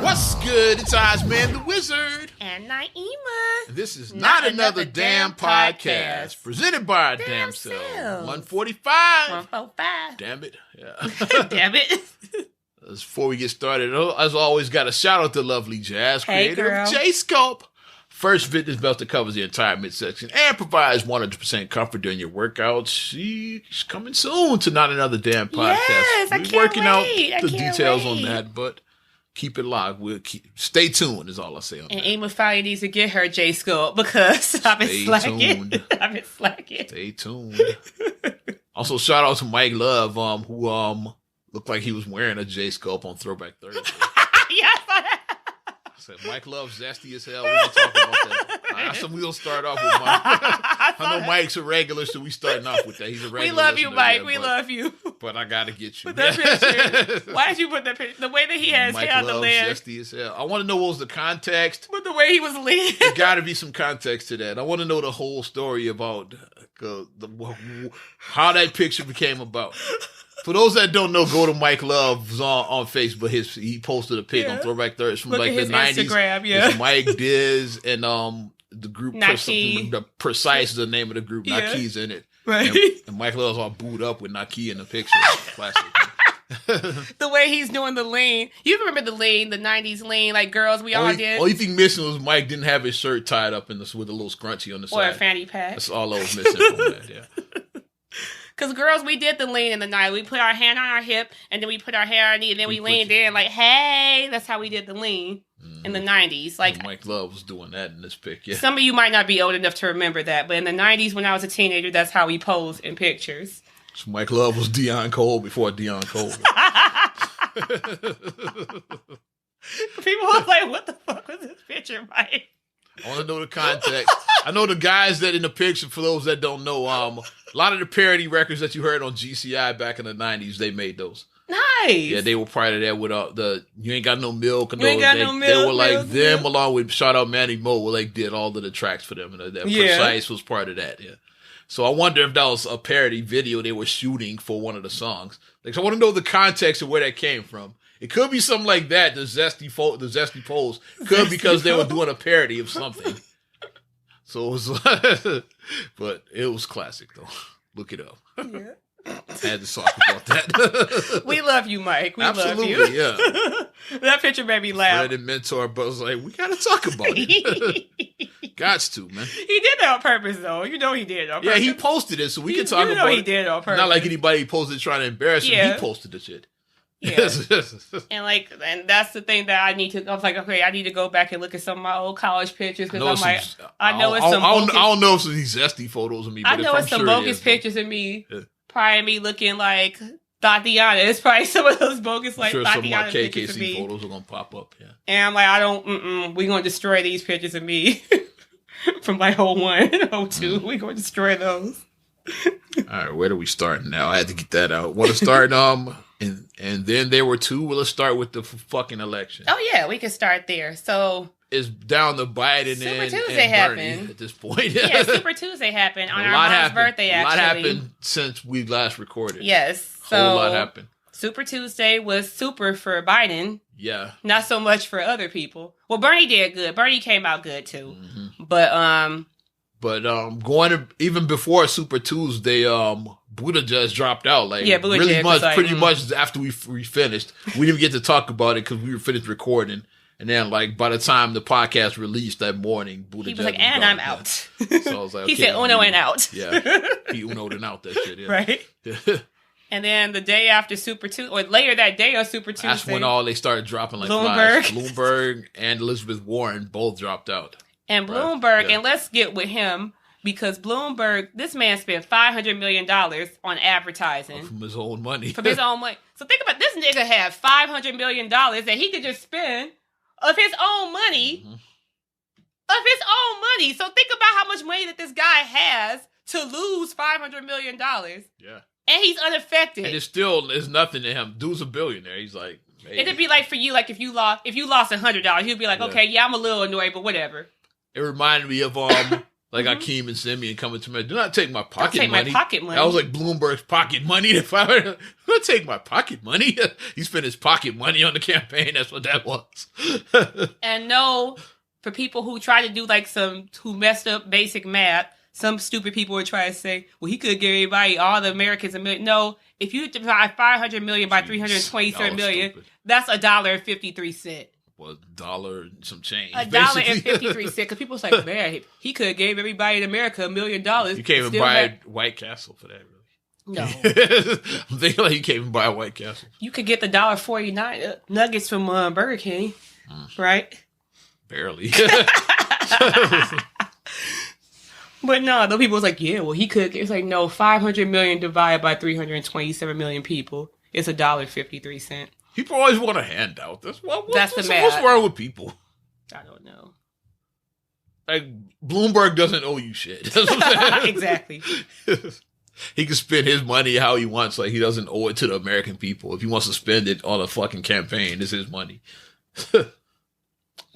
What's good? It's Ozman the Wizard. And Naima. This is Not Another Damn Podcast. Presented by our damn self. 145. 145. Damn it. Yeah. Damn it. Before we get started, as always, got a shout out to lovely Jazz creator girl. J-Scope. First fitness belt that covers the entire midsection and provides 100% comfort during your workouts. She's coming soon to Not Another Damn Podcast. Yes, I We're can't working out wait. the details on that, but keep it locked. Stay tuned is all I say on And that. Ema finally needs to get her J-Scope because I've been Stay slacking. tuned. I've been slacking. Stay tuned. Also, shout out to Mike Love, who looked like he was wearing a J-Scope on Throwback Thursday. Yes, I said, Mike Love's zesty as hell. We're going to talk about that. So we'll start off with Mike. I know Mike's a regular, so we starting off with that. He's a regular. we love you, listener, Mike. yeah, We love you. But I got to get you. Put that picture. Why did you put that picture? The way that he had his Mike hair on the Love's land. zesty as hell. I want to know what was the context. But the way he was leaning. There got to be some context to that. I want to know the whole story about how that picture became about. For those that don't know, go to Mike Love's on Facebook. He posted a pic on Throwback Thursday from Look like at the his 90s. Instagram, yeah. It's Mike Diz and the group Naki. the Precise is the name of the group. Yeah. Naki's in it. Right. And Mike Love's all booed up with Naki in the picture. Classic. The way he's doing the lean. You remember the lean, the 90s lean, like girls we all did? Only thing missing was Mike didn't have his shirt tied up with a little scrunchie on the Or side. a fanny pack. That's all I was missing from that, yeah. Because girls, we did the lean in the night. We put our hand on our hip, and then we put our hair on our knee, and then we leaned in like, hey, that's how we did the lean in the 90s. Like Mike Love was doing that in this pic, yeah. Some of you might not be old enough to remember that, but in the 90s when I was a teenager, that's how we posed in pictures. So Mike Love was Deion Cole before Deion Cole. People was like, what the fuck was this picture, Mike? I want to know the context. I know the guys that in the picture, for those that don't know, a lot of the parody records that you heard on GCI back in the 90s, they made those. Nice. Yeah, they were part of that with the You Ain't Got No Milk. And You Ain't Got No Milk. They were like milk, them milk. along with shout out Manny Mo, like did all of the tracks for them. And that Precise was part of that, yeah. So I wonder if that was a parody video they were shooting for one of the songs. Like, so I want to know the context of where that came from. It could be something like that. The zesty pose could be because they were doing a parody of something. So it was, but it was classic though. Look it up. Yeah. I had to talk about that. We love you, Mike. We Absolutely, love you. yeah. That picture made me laugh. Friend and mentor, but I was like, we gotta talk about it. Gots to, man. He did that on purpose, though. You know he did it on purpose. Yeah, he posted it, so we can talk you about know it. he did it on purpose. Not like anybody posted it trying to embarrass him. Yeah. He posted the shit. Yeah. And that's the thing that I need to. I was like, okay, I need to go back and look at some of my old college pictures because I'm like, I know it's some. I don't know if it's these zesty photos of me. But I know it's some bogus pictures of me. Yeah. Probably me looking like Tatiana. It's probably some of those bogus like Tatiana pictures of me. Some photos are gonna pop up. Yeah. And I'm like, I don't. We're gonna destroy these pictures of me from like 01, 02. We're gonna destroy those. All right, where do we start now? I had to get that out. Want to start and then there were two. Well, let's start with the fucking election. Oh yeah, we can start there. So it's down to Biden Super and Tuesday and happened Bernie at this point. Yeah, Super Tuesday happened on our mom's birthday. Actually, a lot happened since we last recorded. Yes, a whole lot happened. Super Tuesday was super for Biden. Yeah, not so much for other people. Well, Bernie did good. Bernie came out good too. Mm-hmm. But going to, even before Super Tuesday, Buttigieg dropped out. Like, yeah, Buttigieg really much, like, pretty much after we finished. We didn't get to talk about it because we were finished recording. And then, like, by the time the podcast released that morning, Buttigieg he was like, and I'm out. So I was like, he said, Uno and out. Yeah, he Uno'd and out that shit. Yeah. Right. And then the day after Super Tuesday, or later that day on Super Tuesday, that's when all they started dropping like Bloomberg. flies. Bloomberg and Elizabeth Warren both dropped out. And Bloomberg, and let's get with him, because Bloomberg, this man spent $500 million on advertising. From his own money. From his own money. So think about this nigga had $500 million that he could just spend of his own money. Mm-hmm. Of his own money. So think about how much money that this guy has to lose $500 million. Yeah. And he's unaffected. And it's nothing to him. Dude's a billionaire. He's like, hey. It'd be like for you, like if you lost $100, you'd be like, okay, yeah, I'm a little annoyed, but whatever. It reminded me of Like Akeem and Simeon coming to me, do not take my pocket Don't take money. my pocket money. That was like Bloomberg's pocket money. Do not take my pocket money. He spent his pocket money on the campaign. That's what that was. And no, for people who try to do like who messed up basic math, some stupid people would try to say, well, he could give everybody, all the Americans, $1 million. No, if you divide 500 million by 327 million, stupid. that's $1.53. Well, $1 and some change. $1.53. Because people was like, man, he could have gave everybody in America $1 million. You can't even buy a White Castle for that, really. No. I'm thinking like you can't even buy a White Castle. You could get the $1.49 nuggets from Burger King, right? Barely. But no, the people was like, yeah, well, he could. It's like, no, 500 million divided by 327 million people. It's $1.53. People always want a handout. That's the math. What's wrong with people? I don't know. Like, Bloomberg doesn't owe you shit. That's what I'm saying. Exactly. He can spend his money how he wants. Like, he doesn't owe it to the American people. If he wants to spend it on a fucking campaign, it's his money.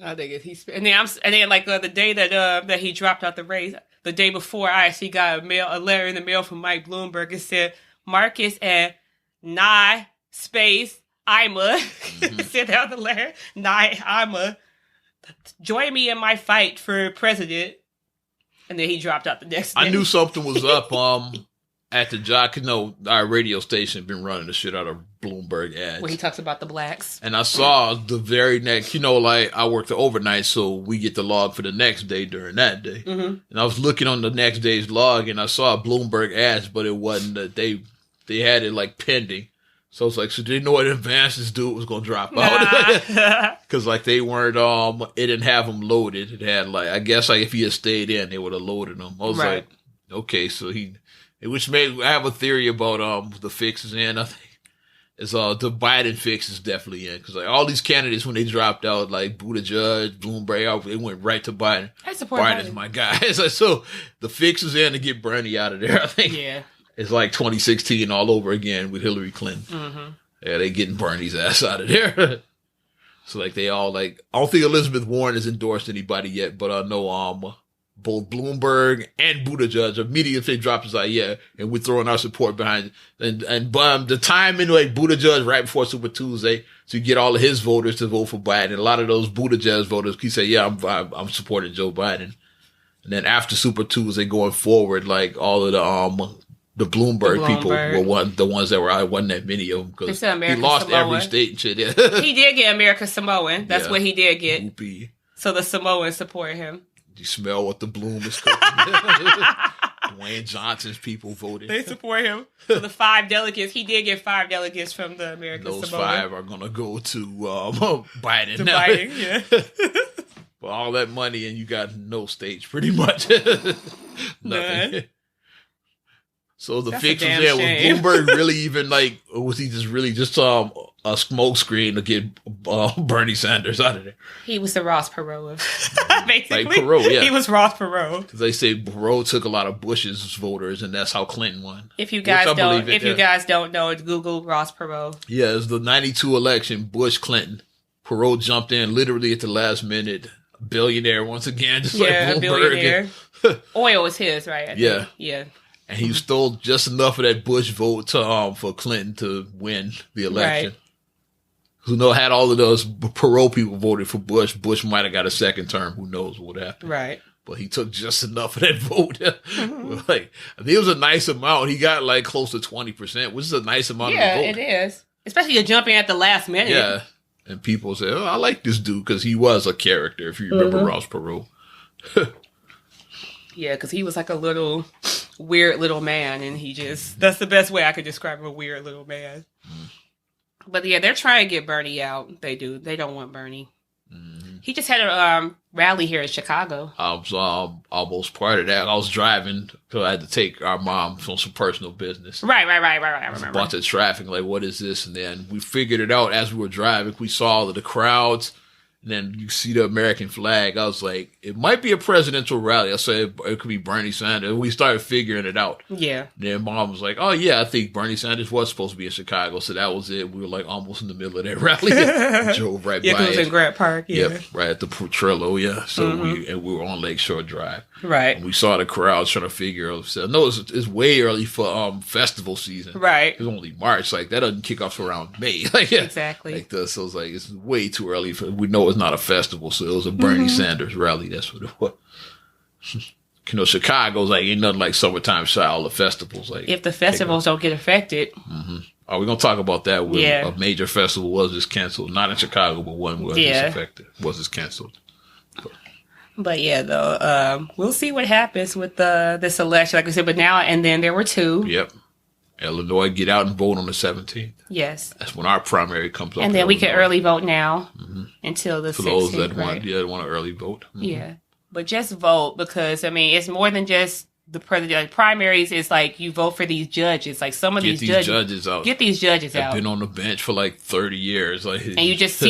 I think and then like the day that he dropped out the race, the day before, I actually got a letter in the mail from Mike Bloomberg. It said Marcus and Nye space Ima sent out the letter. Nye Ima, join me in my fight for president. And then he dropped out the next day. I knew something was up. At the job, our radio station been running the shit out of Bloomberg ads. Where he talks about the blacks. And I saw the very next, like I work the overnight, so we get the log for the next day during that day. Mm-hmm. And I was looking on the next day's log, and I saw Bloomberg ads, but it wasn't that they had it like pending. So it's like, so they know in advance this dude was gonna drop out because like they weren't it didn't have them loaded. It had like, I guess like if he had stayed in, they would have loaded him. I was like, okay, so which made I have a theory about the fixes in. I think it's the Biden fix is definitely in because like all these candidates when they dropped out like Buttigieg, Bloomberg, they went right to Biden. I support Biden's my guy. It's like, so the fix is in to get Bernie out of there. I think it's like 2016 all over again with Hillary Clinton. Mm-hmm. Yeah, they getting Bernie's ass out of there. So like they all like I don't think Elizabeth Warren has endorsed anybody yet, but I know both Bloomberg and Buttigieg immediately if they drop us like, and we're throwing our support behind it. And the timing like Buttigieg right before Super Tuesday, so you get all of his voters to vote for Biden. And a lot of those Buttigieg voters, he say, I'm supporting Joe Biden. And then after Super Tuesday going forward, like all of the Bloomberg people were the ones that were wasn't that many of them because he lost Samoan. Every state and shit. Yeah. He did get America Samoan. That's what he did get. Whoopee. So the Samoans support him. You smell what the bloom is cooking. Dwayne Johnson's people voted. They support him. So the 5 delegates, he did get 5 delegates from the American Samoa. Those 5 are going to go to Biden. To Biden, yeah. For all that money and you got no states, pretty much. Nothing. None. So the fix was there. Was Bloomberg really even like, or was he just really just a smoke screen to get Bernie Sanders out of there? He was the Ross Perot of basically. Like Perot, yeah. He was Ross Perot. Because they say Perot took a lot of Bush's voters, and that's how Clinton won. If you guys don't know, it's Google Ross Perot. Yeah, it was the 92 election, Bush Clinton. Perot jumped in literally at the last minute. Billionaire once again, just like Bloomberg. Billionaire. Oil is his, right? I think. Yeah. And he stole just enough of that Bush vote to for Clinton to win the election. Right. Who had all of those Perot people voted for Bush. Bush might have got a second term. Who knows what happened? Right. But he took just enough of that vote. Like I think it was a nice amount. He got like close to 20%, which is a nice amount of the vote. Yeah, it is. Especially to jump in at the last minute. Yeah. And people say, "Oh, I like this dude because he was a character." If you remember Ross Perot. Yeah, because he was like a little weird little man, and that's the best way I could describe him, a weird little man. But yeah, they're trying to get Bernie out. They do. They don't want Bernie. Mm-hmm. He just had a rally here in Chicago. I was almost part of that. I was driving because I had to take our mom from some personal business. Right. I remember. A bunch of traffic. Like, what is this? And then we figured it out as we were driving. We saw all of the crowds. And then you see the American flag. I was like, it might be a presidential rally. I said it could be Bernie Sanders. And we started figuring it out. Yeah. And then Mom was like, oh, yeah, I think Bernie Sanders was supposed to be in Chicago. So that was it. We were like almost in the middle of that rally. Drove right by it was in Grant Park. Yeah. Yep, right at the Trello. Yeah. So we were on Lakeshore Drive. Right. And we saw the crowd trying to figure out. So, no, it's way early for festival season. Right. It's only March. Like, that doesn't kick off around May. Like, yeah, exactly. Like this. So it's like, it's way too early. We know it's not a festival. So it was a Bernie Sanders rally. That's what it was. You know, Chicago's like, ain't nothing like summertime shy. All the festivals. Like, if the festivals don't get affected. Are we going to talk about that? When a major festival was just canceled. Not in Chicago, but one was just affected. Was just canceled. But yeah, though, we'll see what happens with this election. Like I said, but now and then there were two. Yep. Illinois, get out and vote on the 17th. Yes. That's when our primary comes up. And then we can early vote now until the 16th. For those that want to early vote. Yeah. But just vote because, I mean, it's more than just the president. Primaries is like you vote for these judges. Like some of these judges out. Get these judges out. They've been on the bench for like 30 years. Like, and you just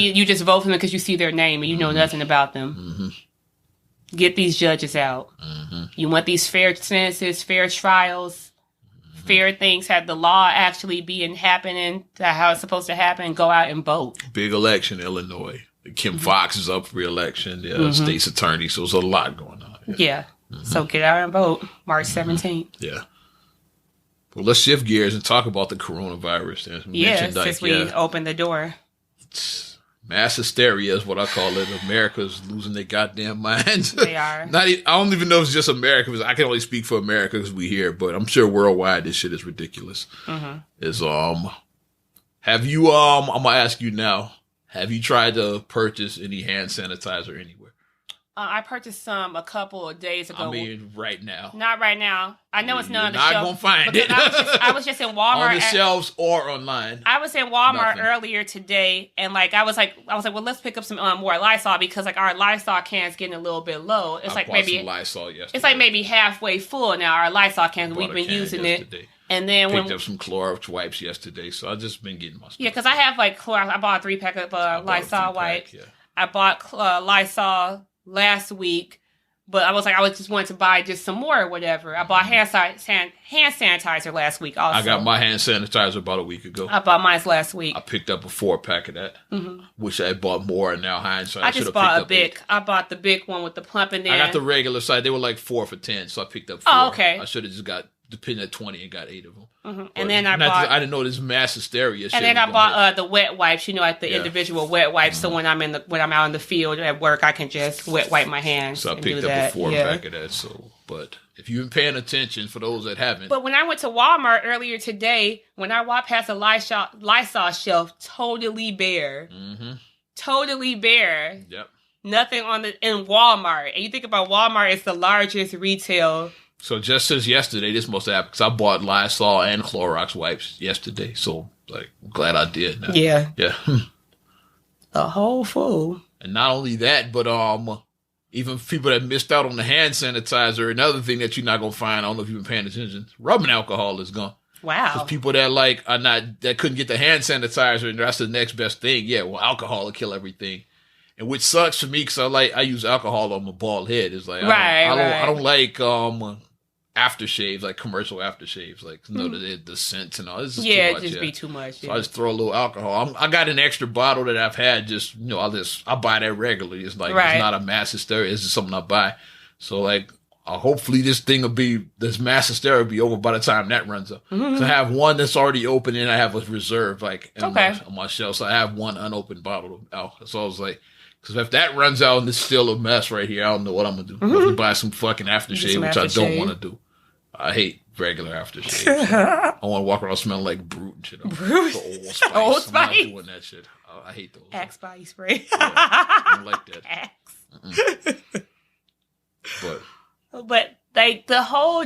vote for them because you see their name and you know nothing about them. Get these judges out. You want these fair sentences, fair trials, fair things, have the law actually happening how it's supposed to happen, go out and vote. Big election, Illinois. Kim Fox is up for re-election, state's attorney, so there's a lot going on. Yeah. So get out and vote, March 17th. Yeah. Well, let's shift gears and talk about the coronavirus. Since we opened the door. Mass hysteria is what I call it. America's losing their goddamn minds. They are. I don't even know if it's just America, because I can only speak for America because we here, but I'm sure worldwide this shit is ridiculous. Have you, I'm going to ask you now, have you tried to purchase any hand sanitizer anywhere? I purchased some a couple of days ago. I mean, right now. Not right now. I know it's not on the shelf. You're not going to find it. I was just in Walmart. On the shelves or online. I was in Walmart earlier today, and I was like, well, let's pick up some more Lysol because like our Lysol can's getting a little bit low. It's like maybe some Lysol yesterday. It's like maybe halfway full now. Our Lysol cans, we've been using yesterday. It. And then picked up some Clorox wipes yesterday, so I've just been getting my stuff. Yeah, because I have like Clorox. I bought a 3-pack of Lysol wipes. Yeah. I bought Lysol last week. But I was just wanting to buy just some more or whatever. I bought hand sanitizer last week also. I got my hand sanitizer about a week ago. I bought mine last week. I picked up a 4-pack of that. Wish I had bought more, and now hindsight. I just bought a big. I bought the big one with the pump in there. I got the regular size. They were like 4 for $10, so I picked up 4. Oh, okay. I should have just got the pin at 20 and got 8 of them. And then I didn't know this mass hysteria. And then I bought the wet wipes. Like the individual wet wipes. So when I'm out in the field at work, I can just wet wipe my hands. So I picked up a 4-pack of that. So, but if you've been paying attention, for those that haven't. But when I went to Walmart earlier today, when I walked past the Lysol shelf, totally bare. Totally bare. Yep. Nothing in Walmart. And you think about Walmart, it's the largest retail. So just since yesterday, this must happen because I bought Lysol and Clorox wipes yesterday. So I'm glad I did. Now. Yeah. Yeah. A whole full. And not only that, but even people that missed out on the hand sanitizer, another thing that you're not gonna find, I don't know if you've been paying attention, rubbing alcohol is gone. Wow. Because people that couldn't get the hand sanitizer and that's the next best thing. Yeah, well, alcohol will kill everything. And which sucks for me because I use alcohol on my bald head. It's like I don't like aftershaves, like commercial aftershaves, like the scents and all. This is too much, just be too much. So I just throw a little alcohol. I got an extra bottle that I've had. I buy that regularly. It's like it's not a mass hysteria. It's just something I buy. So hopefully this mass hysteria will be over by the time that runs up. So I have one that's already open and I have a reserve on my shelf. So I have one unopened bottle of alcohol. So I was like. Because if that runs out and it's still a mess right here, I don't know what I'm going to do. I'm going to buy some fucking aftershave, which I don't want to do. I hate regular aftershave. I want to walk around smelling like Brute and shit. Brute? The Old Spice. I'm not doing that shit. I hate those. Axe body spray. Yeah, I don't like that. Axe. But the whole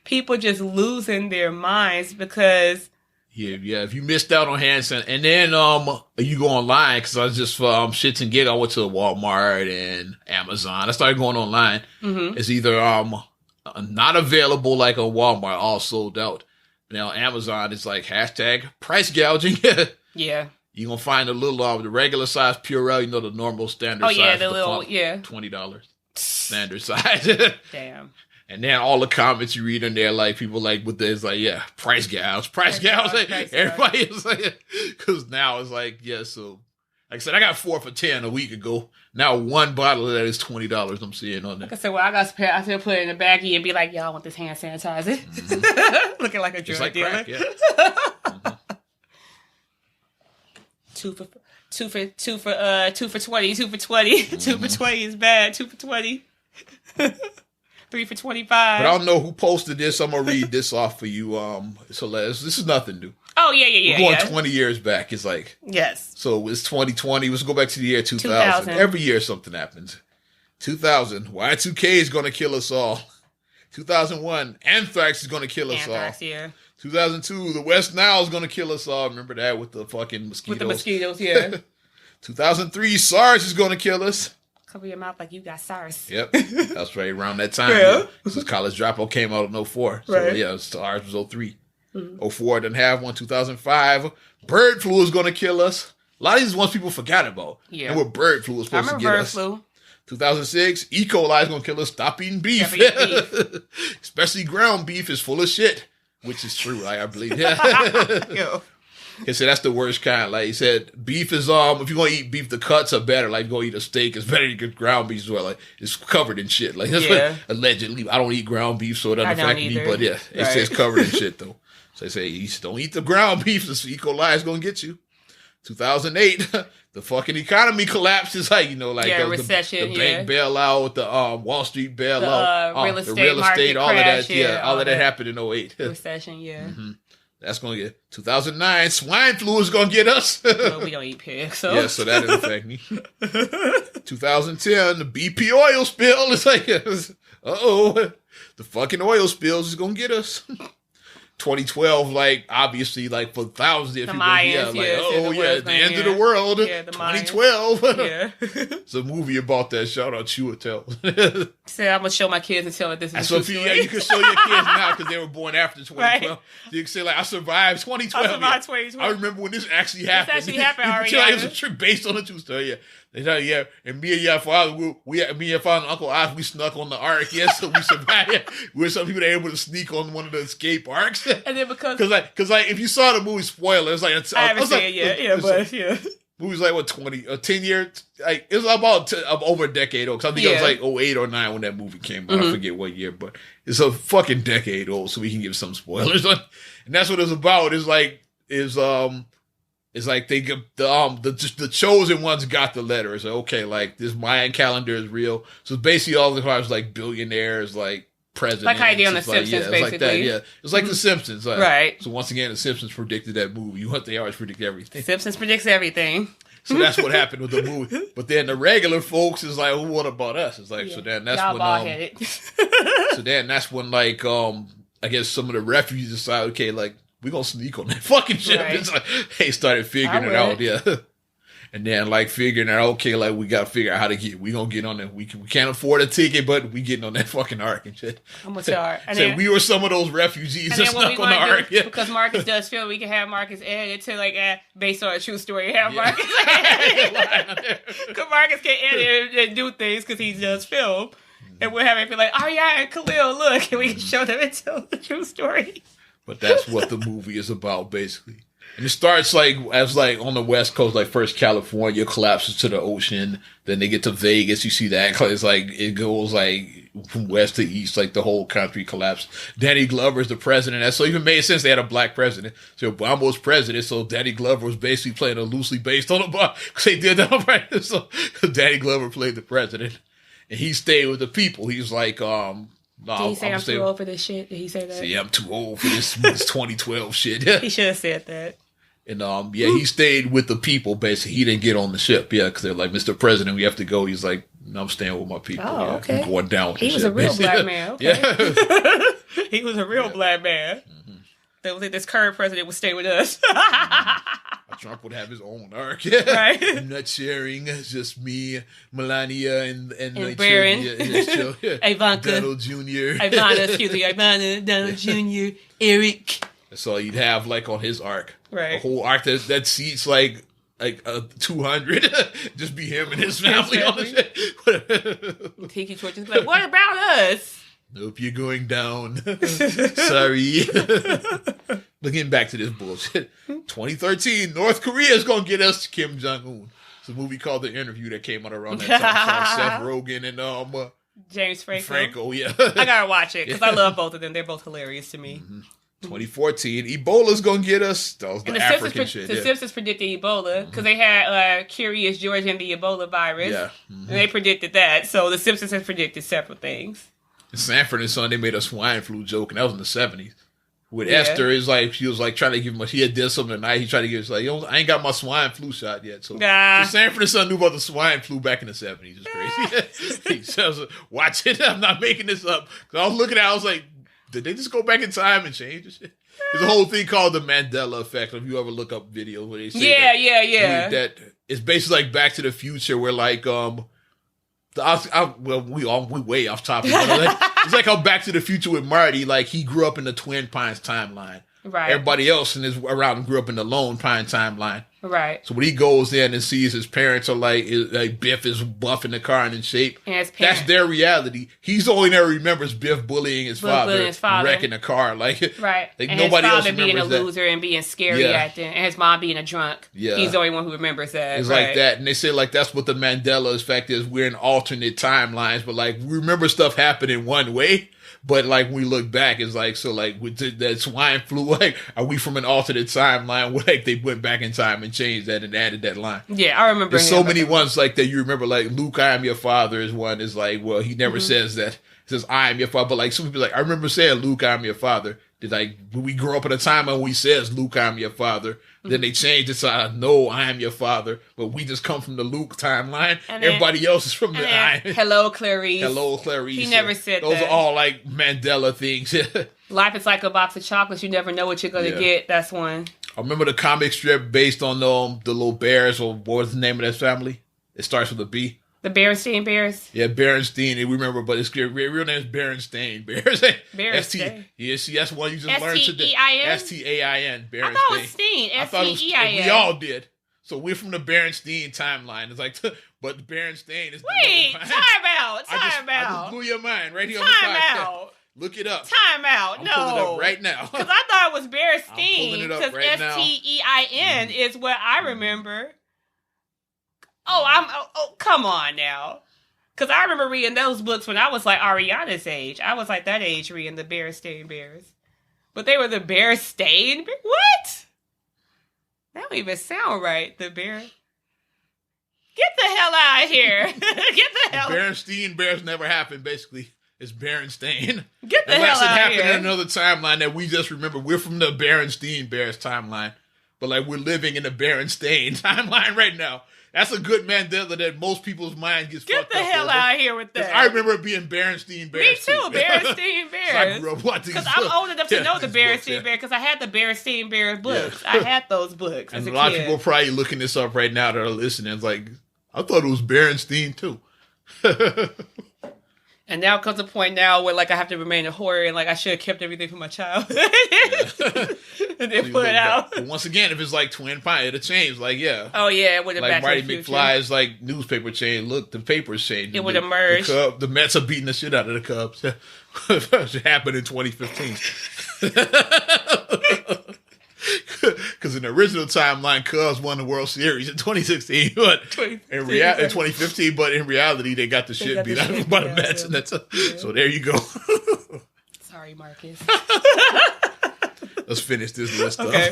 people just losing their minds because... Yeah. If you missed out on hand sanitizer, and then you go online because I was just for shits and gigs. I went to Walmart and Amazon. I started going online. It's either not available like on Walmart, all sold out. Now Amazon is like # price gouging. Yeah. You're going to find a little, the regular size Purell, you know, the normal standard size. Oh, yeah, the little, yeah. $20. Standard size. Damn. And then all the comments you read in there, like, people like, with this, like, yeah, price gals. Like, everybody is like, because now it's like, yeah, so, like I said, I got 4 for $10 a week ago. Now one bottle of that is $20 I'm seeing on there. Like I said, well, I still put it in the baggie and be like, y'all want this hand sanitizer? Mm-hmm. Looking like a drug dealer. Crack, yeah. Mm-hmm. 2 for 20, 2 for 20. Mm-hmm. 2 for 20 is bad. 2 for 20. 3 for 25. But I don't know who posted this. I'm gonna read this off for you. Celeste. This is nothing new. Oh yeah. We're going 20 years back. It's like, yes. So it's 2020. Let's go back to the year 2000. Every year something happens. 2000, Y2K is gonna kill us all. 2001, anthrax is gonna kill us all. Yeah. 2002, the West Nile is gonna kill us all. Remember that with the fucking mosquitoes? With the mosquitoes, yeah. 2003, SARS is gonna kill us. Cover your mouth like you got SARS. Yep. That's right around that time. Yeah. Since College Dropout came out in 04. So right. Yeah, SARS was 03. Mm-hmm. 04 didn't have one. 2005, bird flu is going to kill us. A lot of these ones people forgot about. Yeah. And what bird flu was supposed to get us. Flu. 2006, E. coli is going to kill us. Stop eating beef. Especially ground beef is full of shit. Which is true, I believe. Yeah. He said that's the worst kind. Like he said, beef is if you're gonna eat beef, the cuts are better. Like go eat a steak, it's better to get ground beef as well. Like it's covered in shit. Like that's what allegedly. I don't eat ground beef, so it doesn't affect me. But yeah, it says covered in shit though. So they say don't eat the ground beef. The E. coli is gonna get you. 2008, the fucking economy collapses. Like recession, the bank bailout, the Wall Street bailout, real estate, all crash, of that. All of that happened in 08. Recession, yeah. Mm-hmm. That's going to get 2009. Swine flu is going to get us. Well, we don't eat pigs, so. Yeah, so that didn't affect me. 2010, the BP oil spill. It's like, the fucking oil spills is going to get us. 2012, like, obviously, like, for thousands of people. Mayans, the end of the world. Yeah, the 2012. Yeah. It's a movie about that. Shout out Chiwetel. Said I'm going to show my kids and tell them this is a true story. Yeah, you can show your kids now because they were born after 2012. Right. You can say, like, I survived 2012. I survived 2012. I remember when this actually happened. This actually happened already. It was a trip based on a true story, yeah. They tell you, yeah, and me and your father, me and your father and Uncle Oz, we snuck on the ark, yes, so we survived. Yeah. We're some people that were able to sneak on one of the escape arcs. And then because if you saw the movie, spoilers, like I haven't seen it yet, but yeah. Movie's like what 10 years, like it was about over a decade old. Cause I think it was like 08 or 09 when that movie came out. Mm-hmm. I forget what year, but it's a fucking decade old, so we can give some spoilers on. And that's what it's about. It's like they get the chosen ones got the letter. It's like, okay, like this Mayan calendar is real. So basically all the cars like billionaires, like presidents. Like how you did on The Simpsons, basically. Like that, yeah. It's like The Simpsons. Like, right. So once again, The Simpsons predicted that movie. They always predict everything. Simpsons predicts everything. So that's what happened with the movie. But then the regular folks is like, well, what about us? It's like, so then that's y'all when bald-headed. So then that's when like I guess some of the refugees decided, okay, like we gonna sneak on that fucking ship. Right. It's like they started figuring it out, yeah. And then like figuring out, okay, like we gotta figure out how to we gonna get on that. We can't afford a ticket, but we getting on that fucking ark and shit. I'm gonna start. So we were some of those refugees that snuck on the ark. Yeah. Because Marcus does feel we can have Marcus edit to like based on a true story. Have Marcus because Marcus can edit and do things because he does film. And we're having to be like, Arya and Khalil, look, and we can show them and tell the true story. But that's what the movie is about, basically. And it starts like as like on the West Coast, like first California collapses to the ocean. Then they get to Vegas. You see that it's like it goes like from west to east, like the whole country collapsed. Danny Glover is the president. That so even made sense they had a black president. So Obama was president. So Danny Glover was basically playing a loosely based on Obama because they did that right. So Danny Glover played the president, and he stayed with the people. He's like did he say I'm too old for this shit? Did he say that? See, I'm too old for this 2012 shit. He should have said that. And he stayed with the people. Basically, he didn't get on the ship. Yeah, because they're like, Mr. President, we have to go. He's like, no, I'm staying with my people. Oh, okay. I'm going down with he was ship, a real basically. Black man. Okay. Yeah. He was a real black man. Mm-hmm. This current president would stay with us. Trump would have his own arc. Right. I'm not sharing. It's just me, Melania, and Barron. Ivanka. Donald Jr. Ivana, Donald Jr., Eric. So you'd have like on his arc. Right. A whole arc that seats like like 200, just be him and his family on the shit. Tiki Torch is like, what about us? Nope, you're going down. Sorry. But getting back to this bullshit. 2013, North Korea is going to get us Kim Jong-un. It's a movie called The Interview that came out around that time. Seth Rogen and James Franco. Franco, yeah. I got to watch it because I love both of them. They're both hilarious to me. 2014, Ebola's going to get us. That was the African shit. The Simpsons predicted Ebola because they had Curious George and the Ebola virus. Yeah. And they predicted that. So the Simpsons has predicted several things. In Sanford and Son, they made a swine flu joke, and that was in the 70s. With Esther, it's like she was like trying to give him. She had did something tonight. He tried to give us like, yo, I ain't got my swine flu shot yet. So Sanford and Son knew about the swine flu back in the 70s. It's crazy. He says, "Watch it. I'm not making this up." Because I was looking at, it, I was like, did they just go back in time and change this shit? There's a whole thing called the Mandela effect. If you ever look up videos where they say that it's basically like Back to the Future, where like we way off topic. It's like how Back to the Future with Marty, like he grew up in the Twin Pines timeline. Right. Everybody else in his around him grew up in the Lone Pine timeline. Right. So when he goes in and sees his parents are like Biff is buff in the car and in shape, and that's their reality. He's the only one that remembers Biff bullying his father, wrecking the car. Like right. Like and nobody else remembers being a loser that. And being scary acting, and his mom being a drunk. Yeah. He's the only one who remembers that. It's like that, and they say like that's what the Mandela effect is. We're in alternate timelines, but like we remember stuff happening one way. But like when we look back, it's like so like with that swine flu, like are we from an alternate timeline where like they went back in time and changed that and added that line? Yeah, I remember. There's so many ones like that you remember. Like Luke, I am your father is one. Is like well he never says that. He says I am your father, but like some people like I remember saying Luke, I am your father. Did like when we grew up at a time when we says Luke, I am your father. Then they changed it to no, I am your father, but we just come from the Luke timeline. And then, everybody else is from the I. Hello, Clarice. Hello, Clarice. He never said those that. Those are all like Mandela things. Life is like a box of chocolates. You never know what you're going to get. That's one. I remember the comic strip based on the little bears, or what was the name of that family? It starts with a B. The Berenstain Bears? Yeah, Berenstain. And we remember, but his real name is Berenstain Bears. Berenstain. Yeah, see, that's one you just learned today. Stain. Berenstain. I thought it was Steen. Stein. We all did. So we're from the Berenstain timeline. It's like, but the Berenstain is Wait, time out. I just blew your mind right here on the podcast. Look it up. Time out. I'm pulling it up right now. Because I thought it was Berenstain. I'm pulling it up right now. Stein is what I remember. Oh, come on now. Because I remember reading those books when I was like Ariana's age. I was like that age reading the Berenstain Bears. But they were the Berenstain Bears? What? That don't even sound right. The Bear. Get the hell out of here. Get the hell out. Berenstain Bears never happened, basically. It's Berenstain. Get the hell out of here. Unless it happened in another timeline that we just remember. We're from the Berenstain Bears timeline. But like we're living in the Berenstain timeline right now. That's a good Mandela that most people's mind gets fucked up. Get the hell out of here with that. I remember it being Berenstain Bears. Me too, Berenstain Bears. So I grew up watching because I'm old enough to know the Berenstain Bears because I had the Berenstain Bears books. I had those books as a lot kid. of people are probably looking this up right now that are listening. It's like, I thought it was Berenstain too. And now comes a point now where like I have to remain a horror and like I should have kept everything from my child. And then put it out. But once again, if it's like Twin Pine, it'll change. Like, yeah. Oh, yeah. It would have like Marty McFly's like newspaper chain. Look, the paper's changed. It would have merged. The Mets are beating the shit out of the Cubs. It happened in 2015. Because in the original timeline, Cubs won the World Series in 2016, but in 2015. But in reality, they got the shit beat out of them by the Mets, and that's so. There you go. Sorry, Marcus. Let's finish this list okay.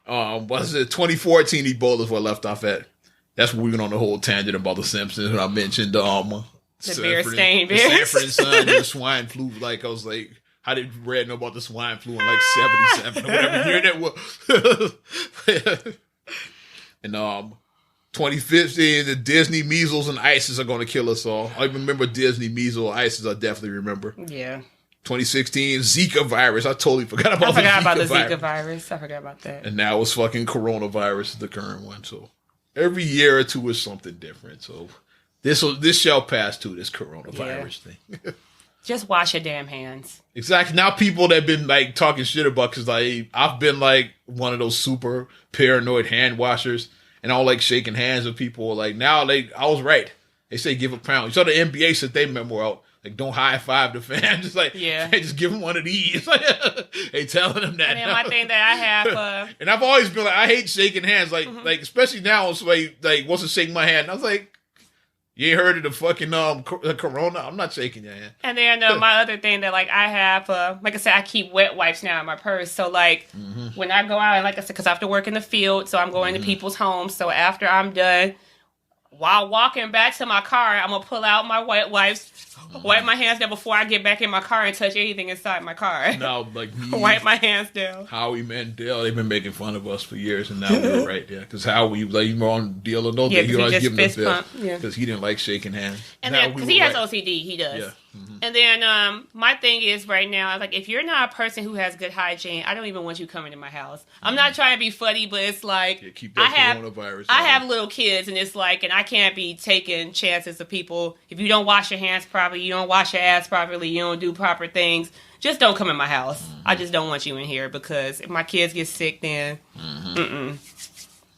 up. Was it 2014? Ebola is what left off at. That's when we went on the whole tangent about the Simpsons, and I mentioned the Berenstain Bears, Sanford and Son, the swine flu. Like I was like. How did Red know about the swine flu in like 77 or whatever year that was? And 2015, the Disney measles and ISIS are going to kill us all. I remember Disney measles, ISIS. I definitely remember. Yeah. 2016, Zika virus. I totally forgot about the Zika virus. I forgot about that. And now it's fucking coronavirus, the current one. So every year or two is something different. So this shall pass too. This coronavirus thing. Just wash your damn hands. Exactly. Now people that have been like talking shit about because like I've been like one of those super paranoid hand washers, and I don't like shaking hands with people. Like now, I was right. They say give a pound. You saw the NBA set their memo out. Like, don't high five the fans. Just like, hey, just give them one of these. They telling them that. And my thing that I have, and I've always been like, I hate shaking hands. Like, especially now, when somebody wants to shake my hand. And I was like, you ain't heard of the fucking corona? I'm not shaking your hand. And then my other thing that like I have, like I said, I keep wet wipes now in my purse. So like when I go out, and like I said, because I have to work in the field, so I'm going to people's homes. So after I'm done, while walking back to my car, I'm gonna pull out my wet wipes. Wipe my hands down before I get back in my car and touch anything inside my car. No, like me. Wipe my hands down. Howie Mandel, they've been making fun of us for years, and now we're right there. Because Howie, like, you on Deal or No Deal, he always give him the bill. Because he didn't like shaking hands. And then, because he has OCD, he does. Yeah. And then my thing is right now, like, if you're not a person who has good hygiene, I don't even want you coming to my house. I'm not trying to be funny, but it's like, keep that coronavirus I have little kids, and it's like, and I can't be taking chances of people. If you don't wash your hands properly, you don't wash your ass properly, you don't do proper things, just don't come in my house. I just don't want you in here, because if my kids get sick, then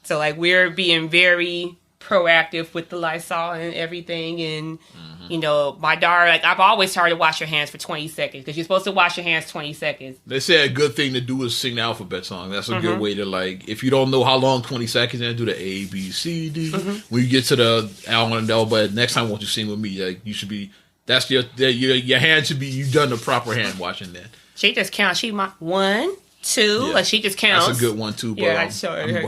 So like, we're being very proactive with the Lysol and everything, and you know, my daughter, like, I've always told her to wash your hands for 20 seconds, because you're supposed to wash your hands 20 seconds. They say a good thing to do is sing the alphabet song. That's a good way to, like, if you don't know how long 20 seconds, then do the A, B, C, D. When you get to the L and L, but next time, won't you sing with me? Like, you should be, that's your hand should be, you've done the proper hand washing then. She just counts. She 1, 2, like, she just counts. That's a good one too, but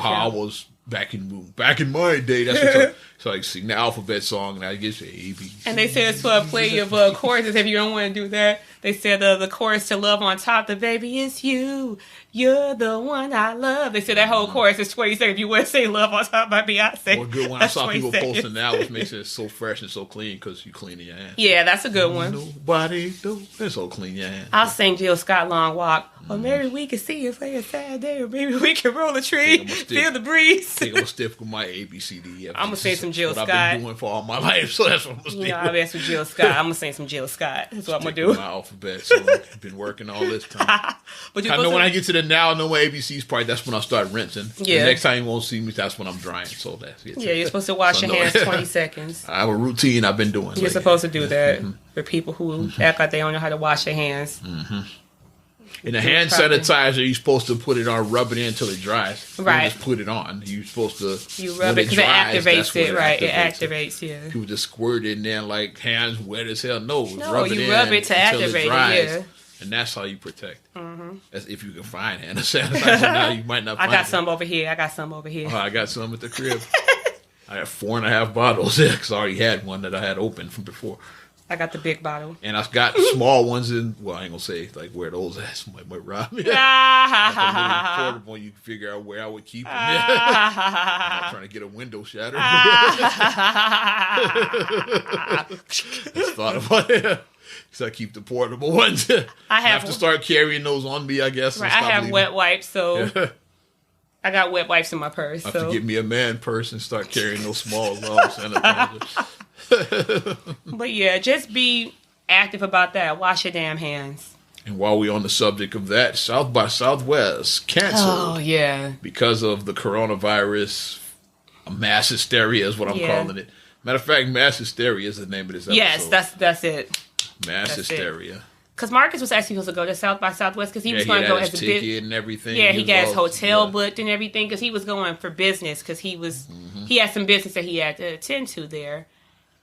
how I was back in my day, that's what so like sing the alphabet song, and I guess A, B, C. And they said it's for a play of choruses. If you don't want to do that, they said the chorus to Love on Top, the baby is you, you're the one I love. They said that whole chorus is 20 seconds. If you want to say Love on Top by Beyonce. Well, a good one. I saw people posting now, which makes it so fresh and so clean, because you cleaning your hands. Yeah, that's a good one. Nobody do. It's so clean your hands. I'll sing Jill Scott Long Walk. Or maybe we can see if it's a sad day, or maybe we can roll a tree, feel the breeze. I think I'm stiff with my ABCD. I'm gonna sing some Jill Scott. I've been doing for all my life, so that's what I'm gonna do. Yeah, I mess with Jill Scott. I'm gonna sing some Jill Scott. That's what I'm gonna do. My alphabet, so I've been working all this time. But I know when I get to the now, no more ABC's part. That's when I start rinsing. Yeah. The next time you won't see me, that's when I'm drying. So that's it. Yeah, you're supposed to wash your hands 20 seconds. I have a routine I've been doing. You're supposed to do that for people who act like they don't know how to wash their hands. In the hand sanitizer, you're supposed to put it on, rub it in until it dries. Right. You just put it on. You're supposed to. You rub it because it activates it, right? It activates, yeah. People just squirt it in there like hands wet as hell. No, you rub it to activate it, yeah. And that's how you protect. That's if you can find hand sanitizer. Now you might not find it. I got some over here. Oh, I got some at the crib. I have 4.5 bottles there because I already had one that I had opened from before. I got the big bottle. And I've got small ones in, well, I ain't going to say like where those at. Somebody might rob me. Portable, you can figure out where I would keep them. I'm not trying to get a window shattered. I just thought about it. So I keep the portable ones. I have to start carrying those on me, I guess. Right, I have wet wipes, so I got wet wipes in my purse. I have to get me a man purse and start carrying those small sanitizers. But yeah, just be active about that. Wash your damn hands. And while we're on the subject of that, South by Southwest canceled. Oh, yeah. Because of the coronavirus. Mass hysteria is what I'm calling it. Matter of fact, mass hysteria is the name of this episode. Yes, that's it. Mass hysteria. Because Marcus was actually supposed to go to South by Southwest because he was going to go as a ticket and everything. Yeah, he got his hotel booked and everything because he was going for business because he had some business that he had to attend to there.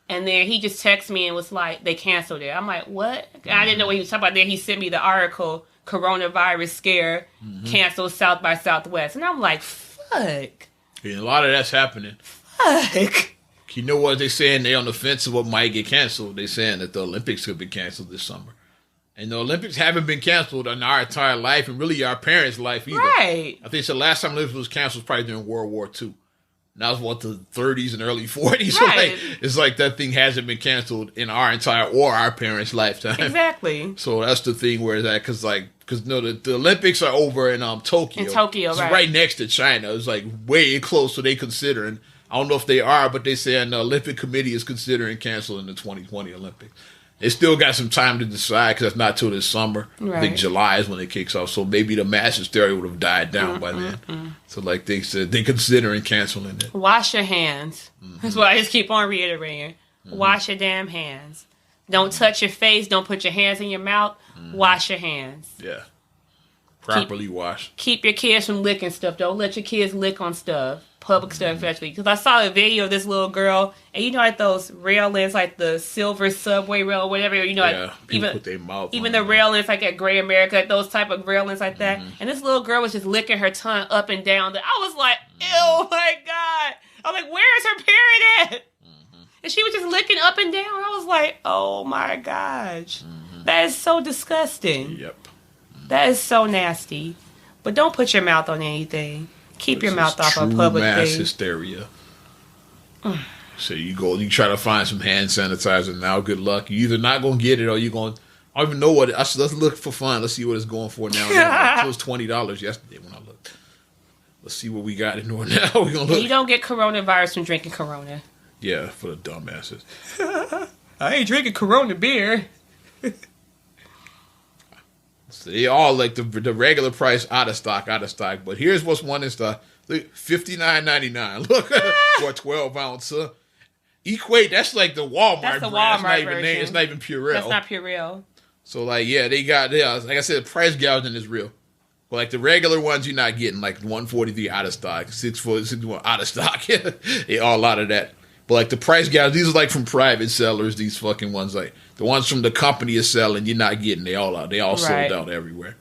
And then he just texted me and was like, they canceled it. I'm like, what? I didn't know what he was talking about. Then he sent me the article, Coronavirus Scare, Canceled South by Southwest. And I'm like, fuck. Yeah, a lot of that's happening. Fuck. You know what they're saying? They're on the fence of what might get canceled. They're saying that the Olympics could be canceled this summer. And the Olympics haven't been canceled in our entire life and really our parents' life either. Right. I think the last time Olympics was canceled was probably during World War II. Now it's the 30s and early 40s. Right. So it's like that thing hasn't been canceled in our entire or our parents' lifetime. Exactly. So that's the thing where it's at because the Olympics are over in Tokyo. In Tokyo, it's right. right next to China. It's like way close, so they considering. I don't know if they are, but they say the Olympic Committee is considering canceling the 2020 Olympics. They still got some time to decide because it's not till this summer. Right. I think July is when it kicks off. So maybe the mass hysteria would have died down by then. So like they said, they're considering canceling it. Wash your hands. That's what I just keep on reiterating. Wash your damn hands. Don't touch your face. Don't put your hands in your mouth. Wash your hands. Yeah. Properly washed. Keep your kids from licking stuff. Don't let your kids lick on stuff. Public stuff, especially. Because I saw a video of this little girl, and you know, like those railings, like the silver subway rail or whatever, you know, like even put their mouth even the railings, like at Gray America, like those type of railings like that. And this little girl was just licking her tongue up and down. I was like, ew, my God. I was like, where is her period at? And she was just licking up and down. I was like, oh my gosh. That is so disgusting. Yep. That is so nasty. But don't put your mouth on anything. Keep your mouth off of public mass things. Hysteria. So you try to find some hand sanitizer now. Good luck. You either not gonna get it or you're going. I don't even know what. Let's look for fun. Let's see what it's going for now. It was $20 yesterday when I looked. Let's see what we got in there now. We're gonna look. You don't get coronavirus from drinking Corona. Yeah, for the dumbasses. I ain't drinking Corona beer. So they all like the regular price out of stock. But here's what's one in stock: $59.99. Look for a 12-ounce. Equate. That's like the Walmart. That's the brand. Walmart version. It's not even Purell. That's not Purell. So like they got like I said, price gouging is real. But like the regular ones, you're not getting like 143 out of stock, 641 out of stock. They all out of that. But like the price gouge, these are like from private sellers. These fucking ones, like the ones from the company is selling, you're not getting. They all out. They all sold out everywhere.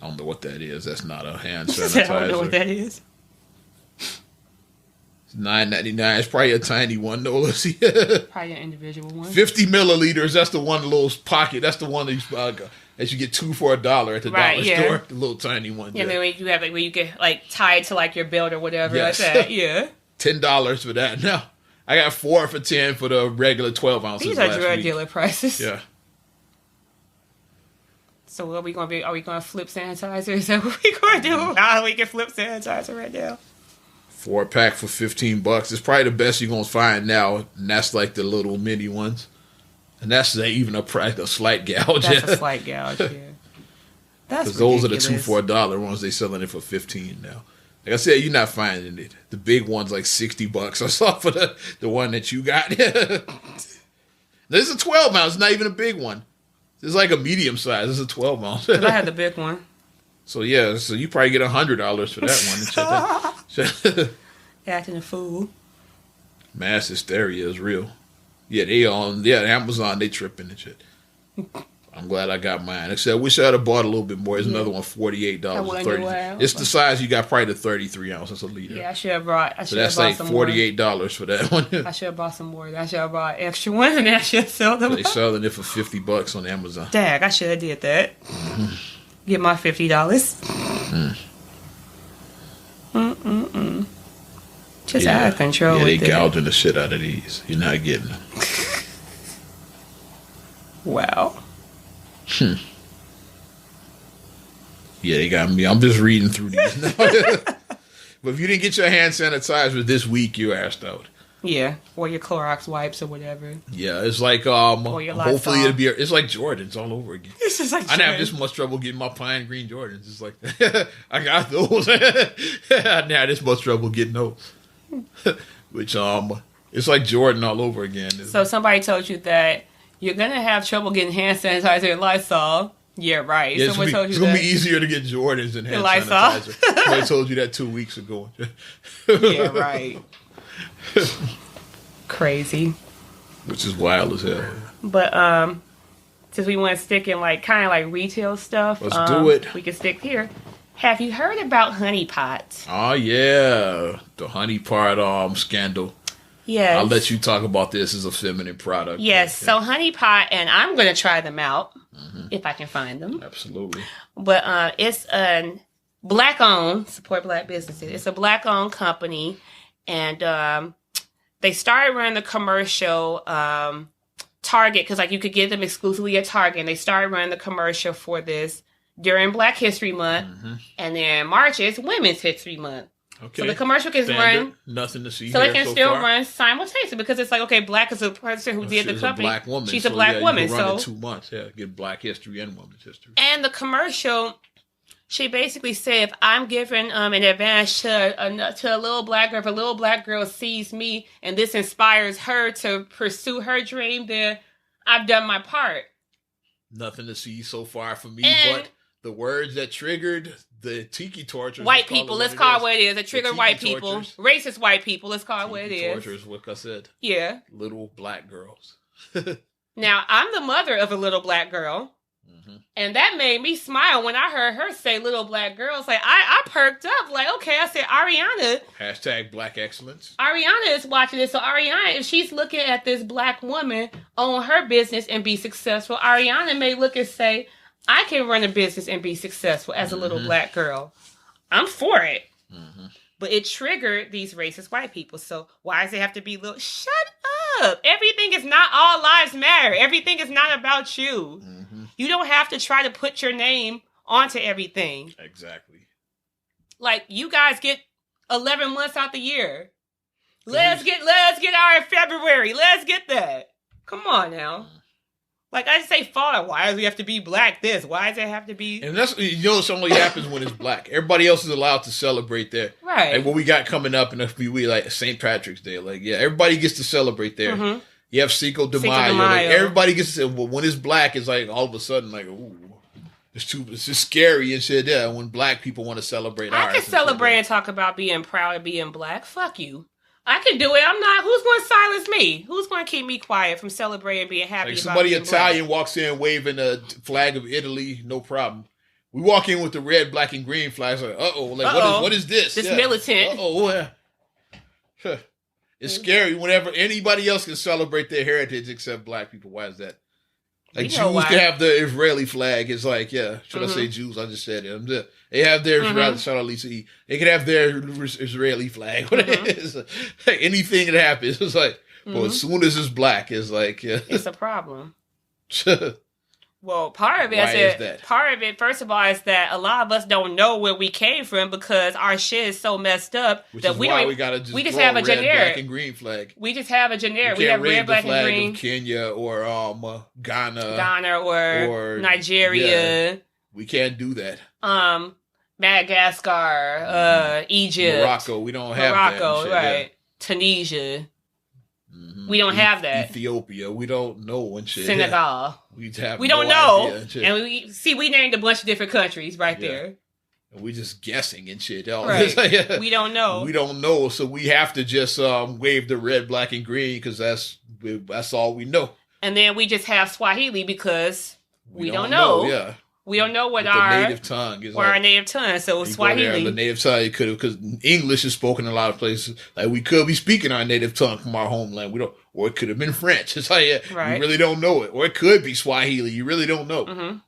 I don't know what that is. That's not a hand sanitizer. I don't know what that is. It's $9.99. It's probably a tiny one though. Let's see. Probably an individual one. 50 milliliters. That's the one little pocket. That's the one that you get 2 for $1 at the dollar store. The little tiny one. Yeah, when you have like where you get like tied to like your belt or whatever like that. Yeah. $10 for that. Now I got 4 for $10 for the regular 12 ounces. These are drug dealer prices. Yeah. So what are we gonna be? Are we gonna flip sanitizer? Is that what we gonna do? How we can flip sanitizer right now? 4-pack for $15. It's probably the best you're gonna find now, and that's like the little mini ones. And that's even a slight gouge. That's a slight gouge, yeah. That's because those are the 2 for $1 ones. They selling it for $15 now. Like I said, you're not finding it. The big one's like $60 or so for the one that you got. There's a 12 ounce, not even a big one. It's like a medium size. It's a 12 ounce. I had the big one. So yeah, so you probably get $100 for that one. Acting a fool. Mass hysteria is real. Yeah, Amazon, they tripping and shit. I'm glad I got mine. Except I wish I would have bought a little bit more. There's another one, $48. It's the size you got, probably the 33 ounce. That's a liter. Yeah, I should have bought. So that's like $48 for that one. I should have bought some more. I should have bought extra ones and I should sell them. They selling it for $50 on Amazon. Dag, I should have did that. Get my $50. Just out of control. Yeah, they gouging the shit out of these. You're not getting them. Wow. Yeah, they got me. I'm just reading through these now. But if you didn't get your hand sanitizer this week, you're asked out. Yeah, or your Clorox wipes or whatever. Yeah, it's like hopefully it'll be. It's like Jordans all over again. It's just like I didn't have this much trouble getting my pine green Jordans. It's like I got those. I didn't have this much trouble getting those. Which it's like Jordan all over again. So somebody told you that you're gonna have trouble getting hand sanitizer and Lysol. Yeah, right. Yeah, told you it's gonna be easier to get Jordans than hand sanitizer. Somebody told you that 2 weeks ago. Yeah, right. Crazy. Which is wild as hell. But since we want to stick in like kind of like retail stuff, let's do it. We can stick here. Have you heard about Honey Pot? Oh yeah, the Honey Pot scandal. Yes. I'll let you talk about this as a feminine product. Yes. So Honey Pot, and I'm going to try them out if I can find them. Absolutely. But it's a Black-owned, support Black businesses. It's a Black-owned company, and they started running the commercial Target, because like you could get them exclusively at Target, and they started running the commercial for this during Black History Month, and then March is Women's History Month. Okay. So the commercial can run. Nothing to see. So it can still far. run simultaneously because it's like, okay, Black is a person who did the company. A black woman. She's a black woman. You can run so it 2 months. Yeah, get Black history and women's history. And the commercial, she basically said, if I'm giving an advantage to a little black girl, if a little black girl sees me and this inspires her to pursue her dream, then I've done my part. Nothing to see so far for me, And but the words that triggered the tiki tortures. White people, let's call it what it is. It triggered white people. Tortures. Racist white people, let's call it what it is. Tortures, like I said. Yeah. Little black girls. Now, I'm the mother of a little black girl. Mm-hmm. And that made me smile when I heard her say little black girls. Like, I perked up. Like, okay, I said, Ariana. Hashtag Black Excellence. Ariana is watching this. So Ariana, if she's looking at this black woman own her business and be successful, Ariana may look and say, I can run a business and be successful as a little black girl. I'm for it. Mm-hmm. But it triggered these racist white people. So why does it have to be little? Shut up. Everything is not all lives matter. Everything is not about you. Mm-hmm. You don't have to try to put your name onto everything. Exactly. Like, you guys get 11 months out the year. Let's get our in February. Let's get that. Come on now. Like, I just say, father, why does he have to be black this? Why does it have to be... And that's, it's only happens when it's black. Everybody else is allowed to celebrate there. Right. Like what we got coming up in a few weeks, like St. Patrick's Day. Like, yeah, everybody gets to celebrate there. Mm-hmm. You have Cinco de Mayo. Like, everybody gets to, when it's black, it's like all of a sudden, like, ooh, it's just scary and shit. Yeah, when black people want to celebrate ours. I can celebrate and talk about being proud of being black. Fuck you. I can do it. I'm not. Who's going to silence me? Who's going to keep me quiet from celebrating being happy like about somebody being Italian black? walks in waving a flag of Italy, no problem. We walk in with the red, black, and green flags. Like, what is this? This militant. It's scary whenever anybody else can celebrate their heritage except black people. Why is that? Like, Jews can have the Israeli flag. It's like, yeah, should I say Jews? I just said it. They have their Israeli. They can have their Israeli flag. Anything that happens, it's like, well, as soon as it's black, it's like, yeah. It's a problem. Well, part of it, first of all, is that a lot of us don't know where we came from because our shit is so messed up that we just have a generic black and green flag. We just have a generic. We have red, black, and green. Of Kenya or Ghana or Nigeria. Yeah, we can't do that. Madagascar, Egypt, Morocco. We don't have that. Right? Yeah. Tunisia. Mm-hmm. We don't have that. Ethiopia. We don't know and shit. Senegal. Yeah. We don't know. And we named a bunch of different countries right there. And we just guessing and shit. Right. We don't know. We don't know. So we have to just wave the red, black, and green because that's all we know. And then we just have Swahili because we don't know. Yeah. We don't know what our native tongue is. Our native tongue, so Swahili. The native tongue, because English is spoken in a lot of places. Like we could be speaking our native tongue from our homeland. We don't, or it could have been French. It's like you really don't know it, or it could be Swahili. You really don't know.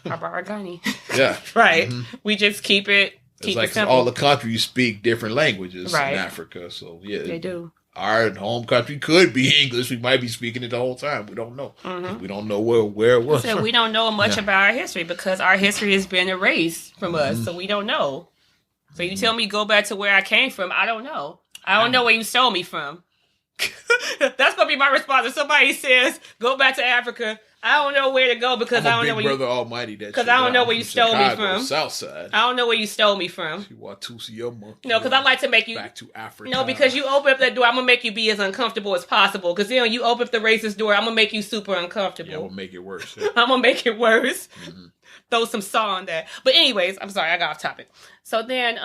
Habaragani. Yeah. Right. Mm-hmm. We just keep it. It's like all the countries speak different languages in Africa, so yeah, they do. Our home country could be English. We might be speaking it the whole time. We don't know. We don't know where it was. So we don't know much about our history because our history has been erased from us. So we don't know. So you tell me go back to where I came from. I don't know. I don't know where you stole me from. That's going to be my response. If somebody says go back to Africa, I don't know where to go because I don't know where Brother Almighty. Because I don't know where you stole me from. South side. I don't know where you stole me from. No, because I like to make you back to Africa. No, because you open up that door, I'm gonna make you be as uncomfortable as possible. Because then you open up the racist door, I'm gonna make you super uncomfortable. Yeah, I'm gonna make it worse. Yeah. I'm gonna make it worse. Throw some saw on that. But anyways, I'm sorry, I got off topic. So then,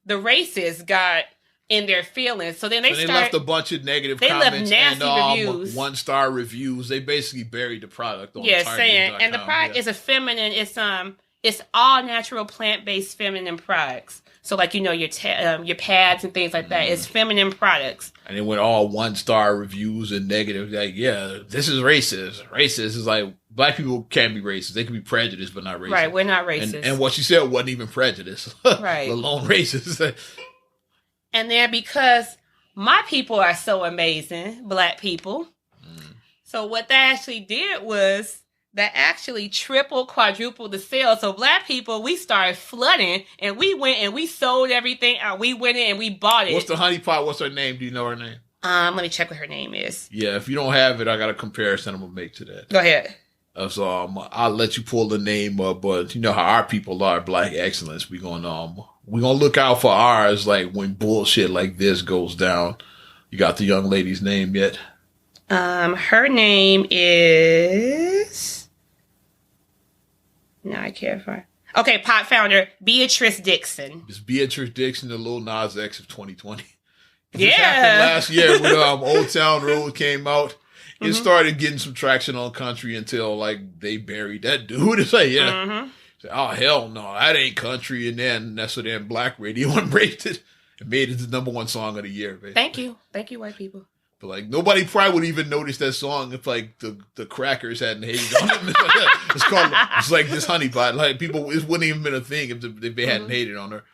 the racists got in their feelings. So then they left a bunch of negative comments and reviews. 1-star reviews. They basically buried the product on saying and the product is a feminine, it's all natural plant-based feminine products. So like your pads and things like that. It's feminine products. And it went all 1-star reviews and negative. Like, yeah, this is racist. Racist is like black people can't be racist. They can be prejudiced, but not racist. Right, we're not racist. And what she said wasn't even prejudice. Right. Let alone racist. And then because my people are so amazing, black people. So what that actually did was that actually tripled, quadrupled the sales. So black people, we started flooding, and we went and we sold everything out. We went in and we bought it. What's the honey pot? What's her name? Do you know her name? Let me check what her name is. Yeah, if you don't have it, I got a comparison I'm gonna make to that. Go ahead. So I'll let you pull the name up, but you know how our people are, Black Excellence. We gonna look out for ours, like when bullshit like this goes down. You got the young lady's name yet? Her name is. No, I can't find. Okay, pot founder Beatrice Dixon. It's Beatrice Dixon, the Lil Nas X of 2020. Yeah. Happened last year when Old Town Road came out. It started getting some traction on country until like they buried that dude. It's like, oh hell no, that ain't country. And then that's when then black radio embraced it and made it the number one song of the year. Basically. Thank you, white people. But like nobody probably would even notice that song if like the crackers hadn't hated on it. It's like this honey pot. Like people, it wouldn't even been a thing if they hadn't hated on her.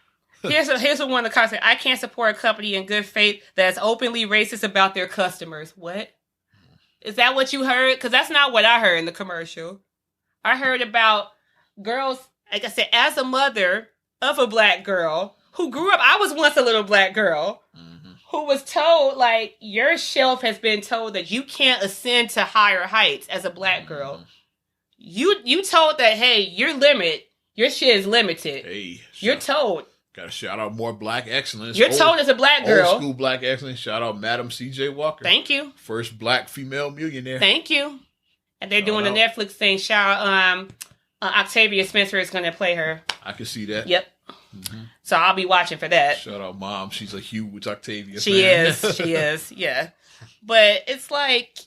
Here's one of the comments. I can't support a company in good faith that's openly racist about their customers. What? Is that what you heard? Because that's not what I heard in the commercial. I heard about girls, like I said, as a mother of a black girl who grew up, I was once a little black girl who was told, like, your shelf has been told that you can't ascend to higher heights as a black girl. You told that, hey, your shit is limited. Hey, you're told. Gotta shout out more Black Excellence. You're told as a black girl. Old school Black Excellence. Shout out Madam C.J. Walker. Thank you. First black female millionaire. Thank you. And they're doing a Netflix thing. Shout out, Octavia Spencer is going to play her. I can see that. Yep. So I'll be watching for that. Shout out Mom. She's a huge Octavia She fan. is, yeah. But it's like,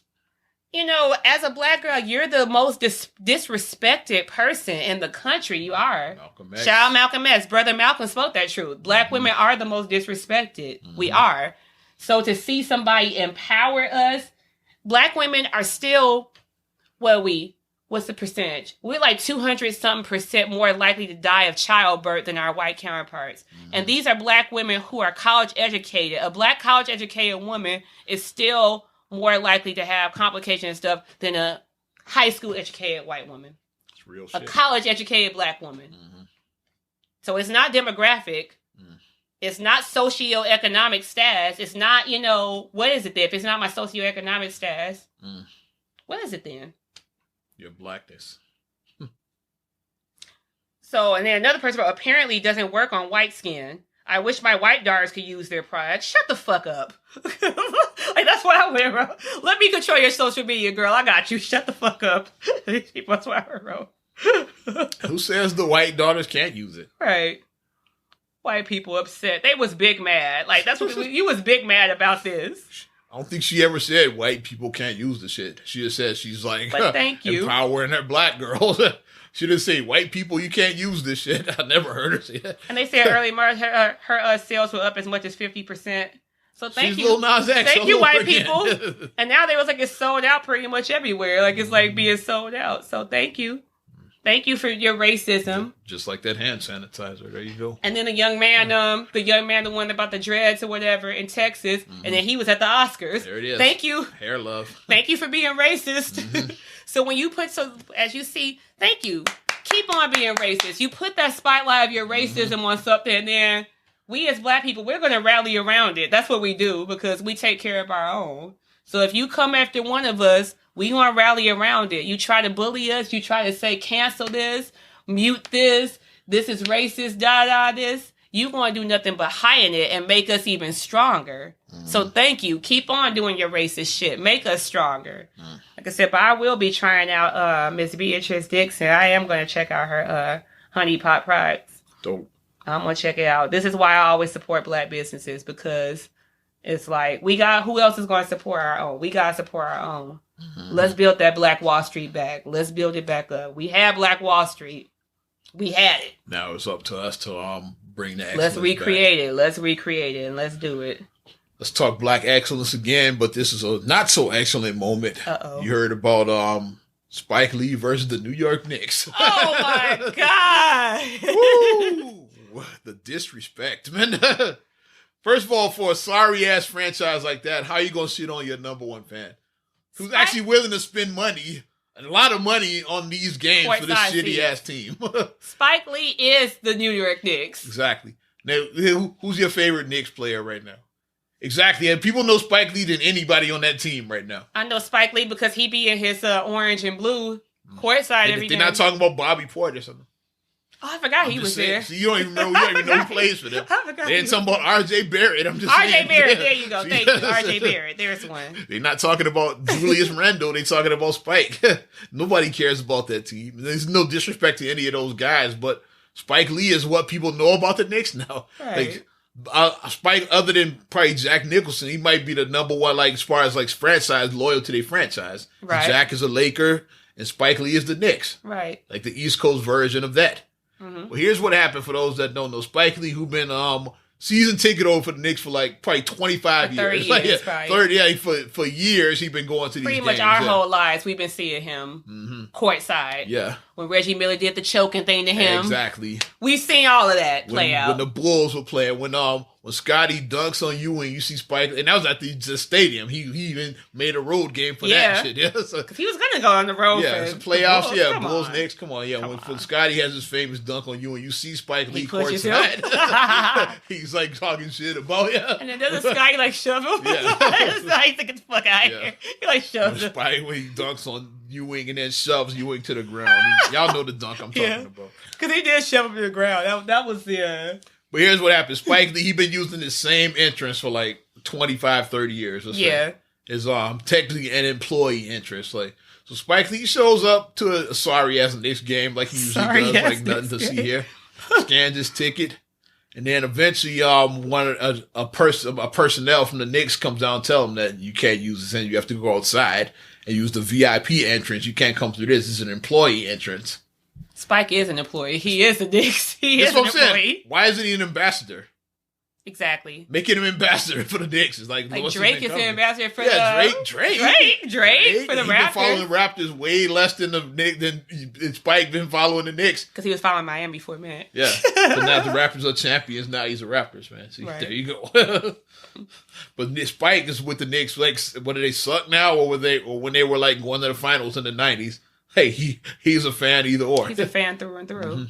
you know, as a black girl, you're the most disrespected person in the country. You are. Malcolm X. Shout out Malcolm X. Brother Malcolm spoke that truth. Black women are the most disrespected. We are. So to see somebody empower us, black women are still, what's the percentage? We're like 200-something% more likely to die of childbirth than our white counterparts. And these are black women who are college educated. A black college educated woman is still more likely to have complications and stuff than a high school educated white woman. It's real shit. A college educated black woman. So it's not demographic. It's not socioeconomic status. It's not, what is it then? If it's not my socioeconomic status, what is it then? Your blackness. So, and then another person apparently doesn't work on white skin. I wish my white daughters could use their product. Shut the fuck up. Like, that's what I went, bro. Let me control your social media, girl. I got you. Shut the fuck up. That's what I wrote. Who says the white daughters can't use it? Right. White people upset. They was big mad. Like, that's what you was big mad about this. I don't think she ever said white people can't use the shit. She just said she's like, but thank you, empowering her black girls. She didn't say white people, you can't use this shit. I never heard her say that. And they said early March her sales were up as much as 50%. So thank She's you, Lil Nas X, thank you, white again. people. And now they was like it's sold out pretty much everywhere. Like it's like being sold out. So thank you for your racism. Just like that hand sanitizer. There you go. And then the young man, the one about the dreads or whatever in Texas, and then he was at the Oscars. There it is. Thank you, hair love. Thank you for being racist. So when you as you see, thank you. Keep on being racist. You put that spotlight of your racism on something, and then we as black people, we're going to rally around it. That's what we do because we take care of our own. So if you come after one of us, we going to rally around it. You try to bully us. You try to say, cancel this, mute this is racist, this. You going to do nothing but heighten it and make us even stronger. So thank you. Keep on doing your racist shit. Make us stronger. Like I said, but I will be trying out Miss Beatrice Dixon. I am going to check out her honey pot products. Dope. I'm going to check it out. This is why I always support black businesses because it's like, who else is going to support our own? We got to support our own. Let's build that Black Wall Street back. Let's build it back up. We had Black Wall Street. We had it. Now it's up to us to bring the excellence Let's recreate back. it. Let's recreate it and let's do it. Let's talk black excellence again, but this is a not so excellent moment. Uh-oh. You heard about Spike Lee versus the New York Knicks. Oh my God. Woo! The disrespect, man. First of all, for a sorry ass franchise like that, how you gonna shit on your number one fan? Who's actually willing to spend money a lot of money on these games for this shitty ass team. Spike Lee is the New York Knicks. Exactly. Now, who's your favorite Knicks player right now? Exactly. And people know Spike Lee than anybody on that team right now. I know Spike Lee because he be in his orange and blue courtside every game. They're not talking about Bobby Portis or something. Oh, I forgot he was there. So you don't even know who plays for them. They ain't talking about R.J. Barrett. I'm just saying. R.J. Barrett, there you go. Thank you. R.J. Barrett. There's one. They're not talking about Julius Randle. They're talking about Spike. Nobody cares about that team. There's no disrespect to any of those guys, but Spike Lee is what people know about the Knicks now. Right. Spike, other than probably Jack Nicholson, he might be the number one, like, as far as, like, franchise, loyal to their franchise. Right. Jack is a Laker, and Spike Lee is the Knicks. Right. Like the East Coast version of that. Mm-hmm. Well, here's what happened for those that don't know. Spike Lee, who been season ticket over for the Knicks for like probably 25 years. Like, 30, yeah, for years he's been going to these games. Pretty much our whole lives we've been seeing him courtside. Yeah. When Reggie Miller did the choking thing to him. Exactly. We've seen all of that play out. When the Bulls were playing, when Scotty dunks on you and you see Spike, and that was at the stadium. He even made a road game for that shit. Yeah, because he was gonna go on the road. Yeah, it's playoffs. Yeah, Bulls Knicks. Come on, yeah. When Scotty has his famous dunk on you and you see Spike Lee courtside, he's like talking shit about you. And then doesn't Scotty like shove him? Yeah, he's like, get the fuck out of here. He like shoves him. Spike when he dunks on Ewing and then shoves Ewing to the ground. Y'all know the dunk I'm talking about. Because he did shove him to the ground. That was the. But here's what happened. Spike Lee, he been using the same entrance for like 25, 30 years. Yeah. Is technically an employee entrance. Like, so Spike Lee shows up to a sorry-ass Knicks game like he usually does, like nothing to see here. Scans his ticket. And then eventually a personnel from the Knicks comes down and tell him that you can't use this and you have to go outside and use the VIP entrance. You can't come through this. It's an employee entrance. Spike is an employee. He is the Knicks. That's what I'm saying. Why isn't he an ambassador? Exactly. Making him ambassador for the Knicks is like Drake is an ambassador for Drake for the Raptors. Been following the Raptors way less than the Knicks than Spike been following the Knicks because he was following Miami for a minute. Yeah, but now the Raptors are champions. Now he's a Raptors fan. See, There you go. But Spike is with the Knicks. Like, whether they suck now or when they were like going to the finals in the '90s. Hey, he's a fan either or. He's a fan through and through. Mm-hmm.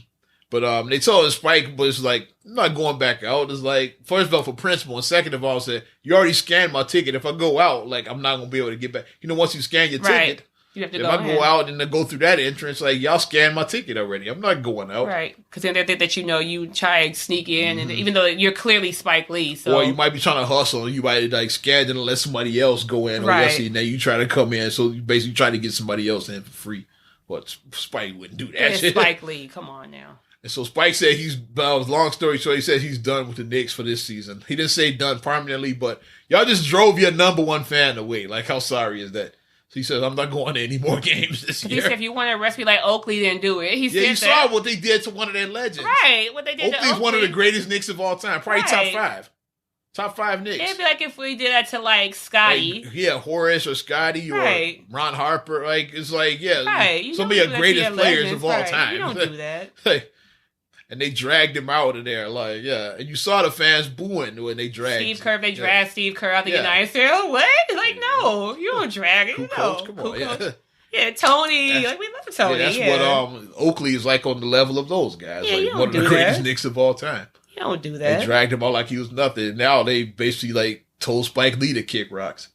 But they told us Spike was like, I'm not going back out. It's like, first of all, for principle, and second of all, said, you already scanned my ticket. If I go out, like, I'm not going to be able to get back. You know, once you scan your ticket, you have to go out and then go through that entrance, like, y'all scanned my ticket already. I'm not going out. Right. Because then they think that, you try and sneak in, and even though you're clearly Spike Lee. So. Or you might be trying to hustle, and you might, like, scan and let somebody else go in. Right. And then you try to come in. So you basically try to get somebody else in for free. But Spike wouldn't do that shit. Spike Lee, come on now. And so Spike said long story short, he said he's done with the Knicks for this season. He didn't say done permanently, but y'all just drove your number one fan away. Like, how sorry is that? So he says, I'm not going to any more games this year. He said, if you want to arrest me like Oakley, then do it. You saw what they did to one of their legends. Right, what they did Oakley's to Oakley. One of the greatest Knicks of all time. Probably top five. Top five Knicks. It'd be like if we did that to, like, Scotty. Like, Horace or Scotty or Ron Harper. Like, it's like, some of your greatest players of all time. You don't do that. And they dragged him out of there. Like, and you saw the fans booing when they dragged Steve Kerr. They dragged Steve Kerr out the United States. Oh, what? Like, no. You don't drag it. Coach, come on, Yeah, Tony. We love Tony. That's what Oakley is like on the level of those guys. Yeah, like, one of the greatest Knicks of all time. You don't do that. They dragged him out like he was nothing. Now they basically like told Spike Lee to kick rocks.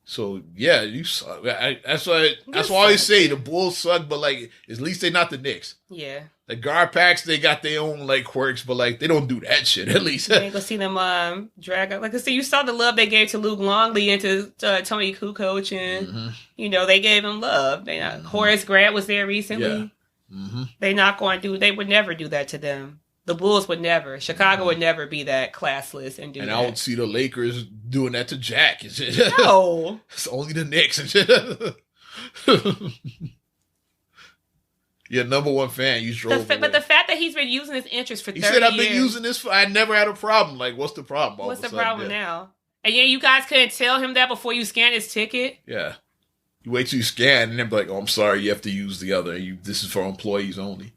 So yeah, you suck. That's why I always say the Bulls suck, but like at least they're not the Knicks. Yeah. The guard packs, they got their own like quirks, but like they don't do that shit at least. You ain't gonna see them drag up. Like I said, you saw the love they gave to Luke Longley and to Tony Kukoc, and they gave him love. They Horace Grant was there recently. Yeah. They not going to do. They would never do that to them. The Bulls would never. Chicago would never be that classless and do that. And I would see the Lakers doing that to Jack and shit. No. It's only the Knicks and shit. Your number one fan, you drove But the fact that he's been using his interest for 30 years. He said, I've been using this I never had a problem. Like, what's the problem? What's the problem now? And you guys couldn't tell him that before you scanned his ticket? Yeah. You wait till you scan and then be like, oh, I'm sorry, you have to use the other. This is for employees only.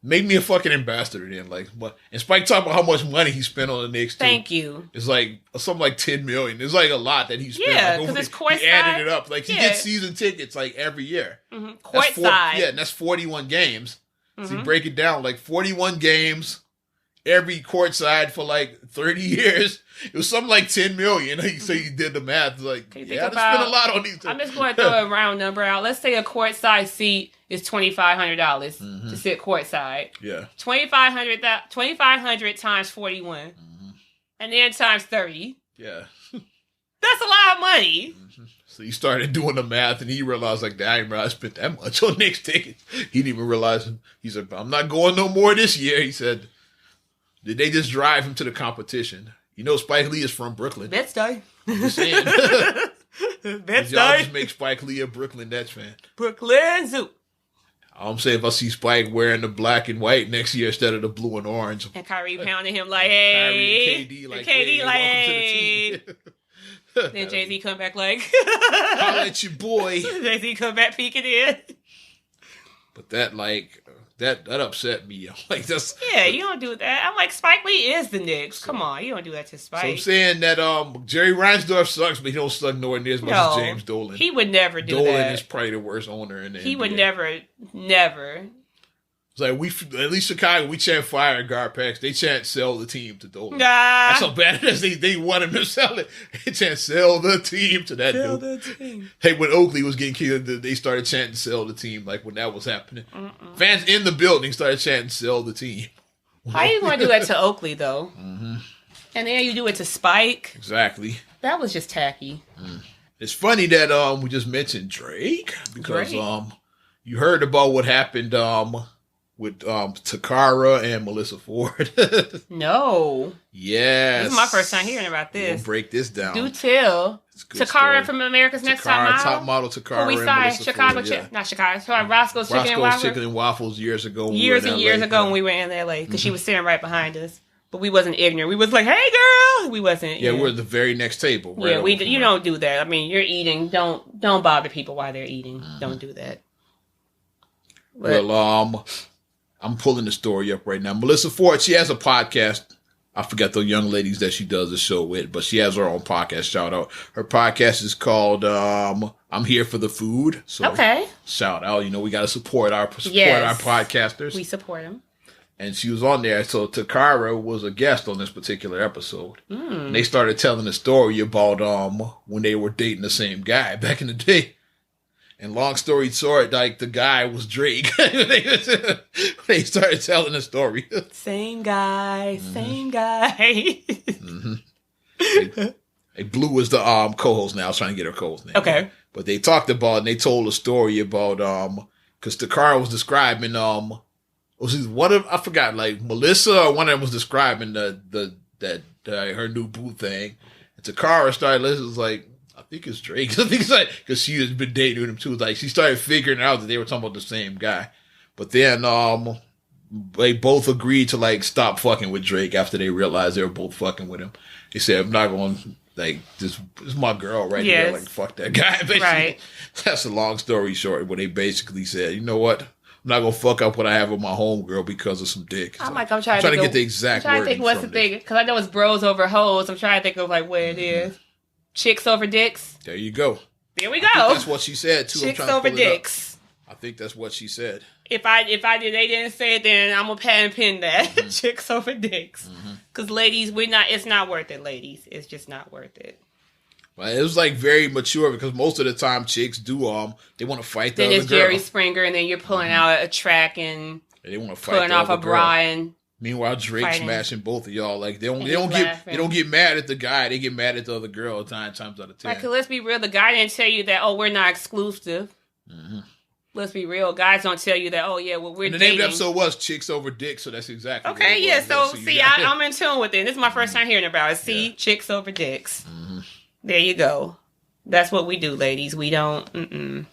Make me a fucking ambassador then. Like, what? And Spike talked about how much money he spent on the Knicks. Too. Thank you. It's like something like $10 million. It's like a lot that he spent. Yeah, because it's courtside. He added it up. Like he gets season tickets like every year. Mm-hmm. Courtside. Yeah, and that's 41 games. Mm-hmm. So you break it down like 41 games, every courtside for like 30 years. It was something like 10 million. So you did the math. Like, yeah, I spent a lot on these. I'm just going to throw a round number out. Let's say a courtside seat is $2,500 to sit courtside. Yeah. 2,500 times 41. Mm-hmm. And then times 30. Yeah. That's a lot of money. Mm-hmm. So he started doing the math and he realized, like, I didn't realize I spent that much on Knicks tickets. He didn't even realize. He said, I'm not going no more this year. He said, did they just drive him to the competition? You know, Spike Lee is from Brooklyn. Bed-Stuy. I'm just saying. Bed-Stuy. Y'all just make Spike Lee a Brooklyn Nets fan. Brooklyn Zoo. I'm saying if I see Spike wearing the black and white next year instead of the blue and orange. And Kyrie pounding him like, hey. Kyrie and KD like, KD like, hey. Welcome to the team. Then Jay-Z come back like, holla at your boy. Jay-Z come back peeking in. But that, like, that upset me. Like, that's... Yeah, you don't do that. I'm like, Spike Lee is the Knicks. Come on, you don't do that to Spike. So I'm saying that Jerry Reinsdorf sucks, but he don't suck nowhere near as much as James Dolan. He would never do Dolan that. Dolan is probably the worst owner in the He NBA. would never. It's like, at least Chicago, we chant fire Garpax. They chant sell the team to Dolan. Nah. That's how bad it is. They want him to sell it. They chant sell the team to that Sell dude. the team. Hey, when Oakley was getting killed, they started chanting sell the team, like when that was happening. Fans in the building started chanting sell the team. How you going to do that to Oakley, though? Mm-hmm. And then you do it to Spike? Exactly. That was just tacky. It's funny that we just mentioned Drake, because you heard about what happened with Takara and Melissa Ford. No. Yes. This is my first time hearing about this. We'll break this down. Do tell. Takara story. From America's Next Top Model. Takara. We saw Chicago, not Chicago. Saw Roscoe's Chicken and Waffles years ago. Years ago when we were in LA, because she was sitting right behind us. But we wasn't ignorant. We was like, "Hey, girl." We wasn't. Yeah, we're at the very next table. Right, yeah, you don't do that. I mean, you're eating. Don't bother people while they're eating. Don't do that. But, well, I'm pulling the story up right now. Melissa Ford, she has a podcast. I forgot the young ladies that she does the show with, but she has her own podcast. Shout out. Her podcast is called I'm Here for the Food. So shout out. You know, we got to support our podcasters. We support them. And she was on there. So Takara was a guest on this particular episode. And they started telling the story about when they were dating the same guy back in the day. And long story short, like, the guy was Drake. They started telling the story. Same guy. Hey, Blue is the co-host now. I was trying to get her co-host name. Okay. But they talked about, and they told a story about, because Takara was describing, I forgot, like, Melissa or one of them was describing her new boo thing. And Takara started listening, was like, I think it's Drake. I think it's like, because she has been dating him too. Like, she started figuring out that they were talking about the same guy. But then they both agreed to, like, stop fucking with Drake after they realized they were both fucking with him. They said, I'm not going to, like, this is my girl right here. Like, fuck that guy. Basically. Right. That's a long story short, where they basically said, you know what? I'm not going to fuck up what I have with my homegirl because of some dick. So I'm trying to get the exact word. I'm trying to think what's the thing. Because I know it's bros over hoes. I'm trying to think of, like, what it is. Chicks over dicks. There you go. There we go. That's what she said too. Chicks over dicks. I think that's what she said. If they didn't say it, then I'm gonna pat and pin that. Chicks over dicks. Because ladies, it's not worth it, ladies. It's just not worth it. Well, it was like very mature, because most of the time chicks do they want to fight the then other it's girl. Jerry Springer, and then you're pulling out a track and they want to fight pulling off a bra and. Meanwhile, Drake's smashing both of y'all. Like, they don't get mad at the guy. They get mad at the other girl 9 times out of 10. Like, let's be real. The guy didn't tell you that, we're not exclusive. Let's be real. Guys don't tell you that, we're dating. The name of the episode was Chicks Over Dicks, so that's exactly what it was. So see, I'm in tune with it. This is my first time hearing about it. See, Chicks Over Dicks. There you go. That's what we do, ladies. We don't,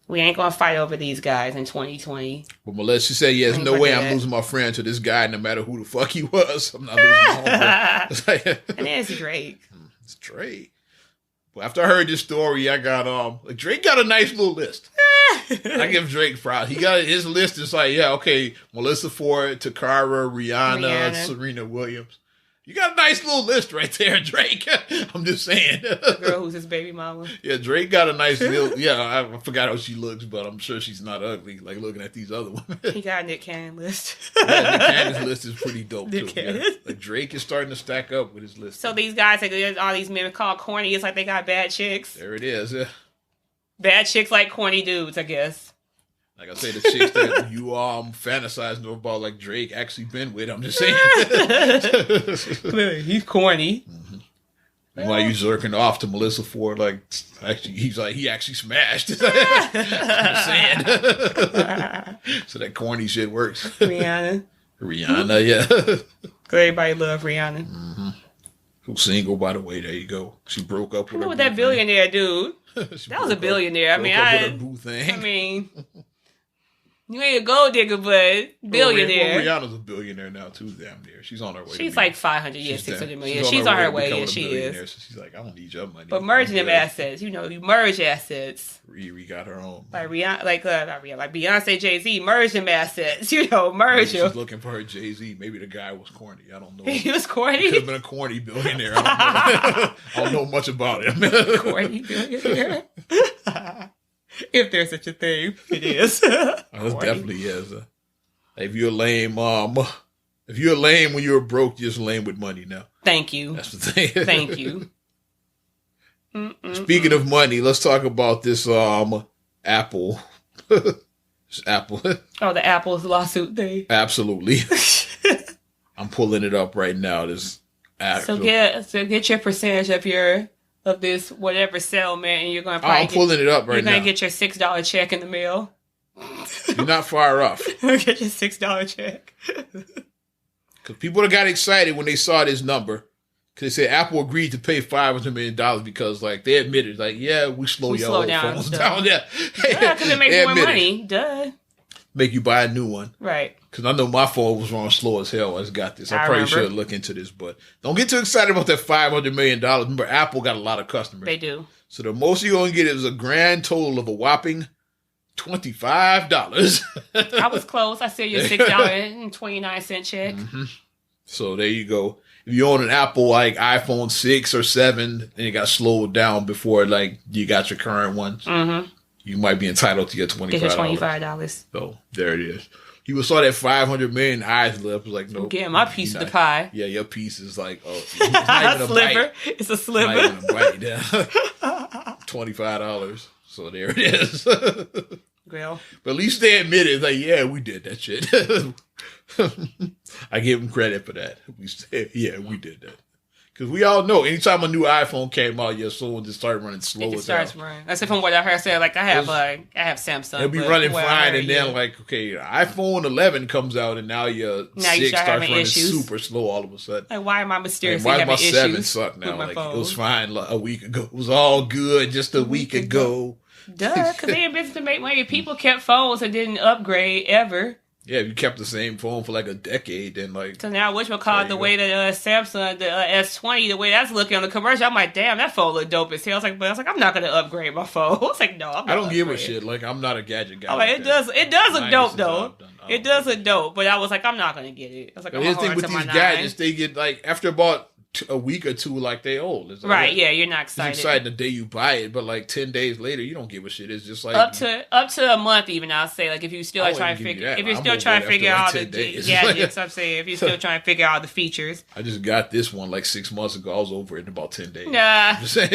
we ain't gonna fight over these guys in 2020. But Melissa said, there's no way I'm losing my friend to this guy, no matter who the fuck he was. I'm not losing my homeboy. And then it's Drake. It's Drake. But after I heard this story, I got Drake got a nice little list. I give Drake props. He got his list is like, yeah, okay, Melissa Ford, Takara, Rihanna, Serena Williams. You got a nice little list right there, Drake. I'm just saying. The girl who's his baby mama. Yeah, Drake got a nice little... Yeah, I forgot how she looks, but I'm sure she's not ugly, like looking at these other women. He got a Nick Cannon list. Yeah, Nick Cannon's list is pretty dope, Nick too. Cannon. Yeah. Like, Drake is starting to stack up with his list. So these guys, like, all these men called corny. It's like they got bad chicks. There it is, yeah. Bad chicks like corny dudes, I guess. Like I say, the chicks that you fantasizing about, like Drake, actually been with. I'm just saying. Clearly, he's corny. Mm-hmm. And while you zerking off to Melissa Ford, like actually, he actually smashed. I'm saying. So that corny shit works. Rihanna, yeah. Everybody love Rihanna. Mm-hmm. Who's single, by the way? There you go. She broke up with. With that billionaire dude. That was a billionaire. I mean, you ain't a gold digger, but billionaire. Well, Rihanna's a billionaire now too. Damn near. She's on her way. She's like 500 years, 600 million. She's on her way. Yeah, she is. So she's like, I don't need your money. But merging them assets, you merge assets. Riri got her own. Like Rihanna, like Beyonce, Jay-Z, merge them assets. Merge them. She's looking for her Jay-Z. Maybe the guy was corny. I don't know. He was corny. He could have been a corny billionaire. I don't know much about him. Corny billionaire. If there's such a thing, it is. It definitely is. If you're lame, if you're lame when you're broke, you're just lame with money now. Thank you. That's the thing. Thank you. Speaking of money, let's talk about this Apple. This Apple. Oh, the Apple's lawsuit thing. Absolutely. I'm pulling it up right now. This Apple. So get your percentage of this whatever settlement, and you're going to I'm pulling it up right now. You're going to get your $6 check in the mail. You're not far off. Get your $6 check. Because people got excited when they saw this number. Because they said Apple agreed to pay $500 million because, like, they admitted, like, yeah, we slow your old phones down. Yeah, because it makes more money. Duh. Make you buy a new one. Right. Because I know my phone was running slow as hell. I just got this. I probably should look into this, but don't get too excited about that $500 million. Remember, Apple got a lot of customers. They do. So the most you're going to get is a grand total of a whopping $25. I was close. I said your $6.29 check. Mm-hmm. So there you go. If you own an Apple like iPhone 6 or 7, and it got slowed down before like you got your current ones, you might be entitled to your $25. Get your $25. So there it is. You saw that $500 million eyes lit up. Was like, no, I'm getting my piece of the pie. Yeah, your piece is like, it's not even a sliver. Bite. It's a sliver. Not even a bite. Yeah. $25. So there it is. Well, but at least they admitted, like, yeah, we did that shit. I give them credit for that. We said, yeah, we did that. Because we all know, anytime a new iPhone came out, your phone just started running slow. It just starts running. That's from what I heard say. Like I have Samsung. It'll be running fine, and then like, okay, iPhone 11 comes out, and now your 6 starts running super slow all of a sudden. Like, why am I mysteriously having having issues? Why does my 7 suck now? Like phone? It was fine like, a week ago. It was all good just a week ago. Duh, because they in business to make money. People kept phones and didn't upgrade ever. Yeah, if you kept the same phone for like a decade, then like... So now, the way that Samsung, the S20, the way that's looking on the commercial, I'm like, damn, that phone look dope as hell. I was like, I'm not going to upgrade my phone. I was like, no, I'm not. I don't give a shit. Like, I'm not a gadget guy. I'm like, it does look dope, though. It does look dope, but I was like, I'm not going to get it. I was like, I'm going to with these gadgets, they get like, after about a week or two, like they old. It's like, right? Yeah, you're not excited. It's exciting the day you buy it, but like 10 days later, you don't give a shit. It's just like up to a month, even. I'll say, like if you still trying to figure out the gadgets, I'm saying if you're still trying to figure out the features. I just got this one like 6 months ago. I was over it in about 10 days. Nah, I'm just saying.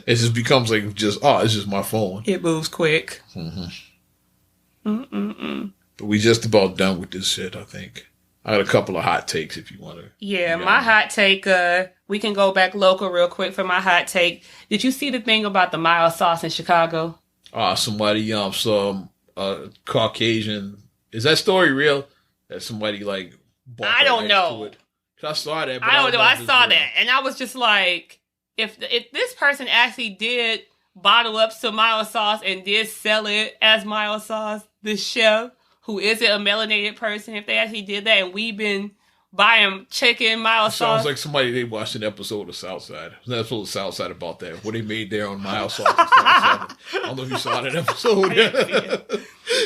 It just becomes like it's just my phone. It moves quick. But we just about done with this shit, I think. I got a couple of hot takes if you want to. Yeah, my hot take, we can go back local real quick for my hot take. Did you see the thing about the mild sauce in Chicago? Somebody, some Caucasian. Is that story real? That somebody like bought I don't know. I saw that. But I don't know. I saw that. And I was just like, if this person actually did bottle up some mild sauce and did sell it as mild sauce, this chef, who isn't a melanated person, if they actually did that, and we've been buying chicken, mild sauce. Sounds like somebody they watched an episode of Southside. An episode of Southside about that, where they made their own mild sauce. I don't know if you saw that episode.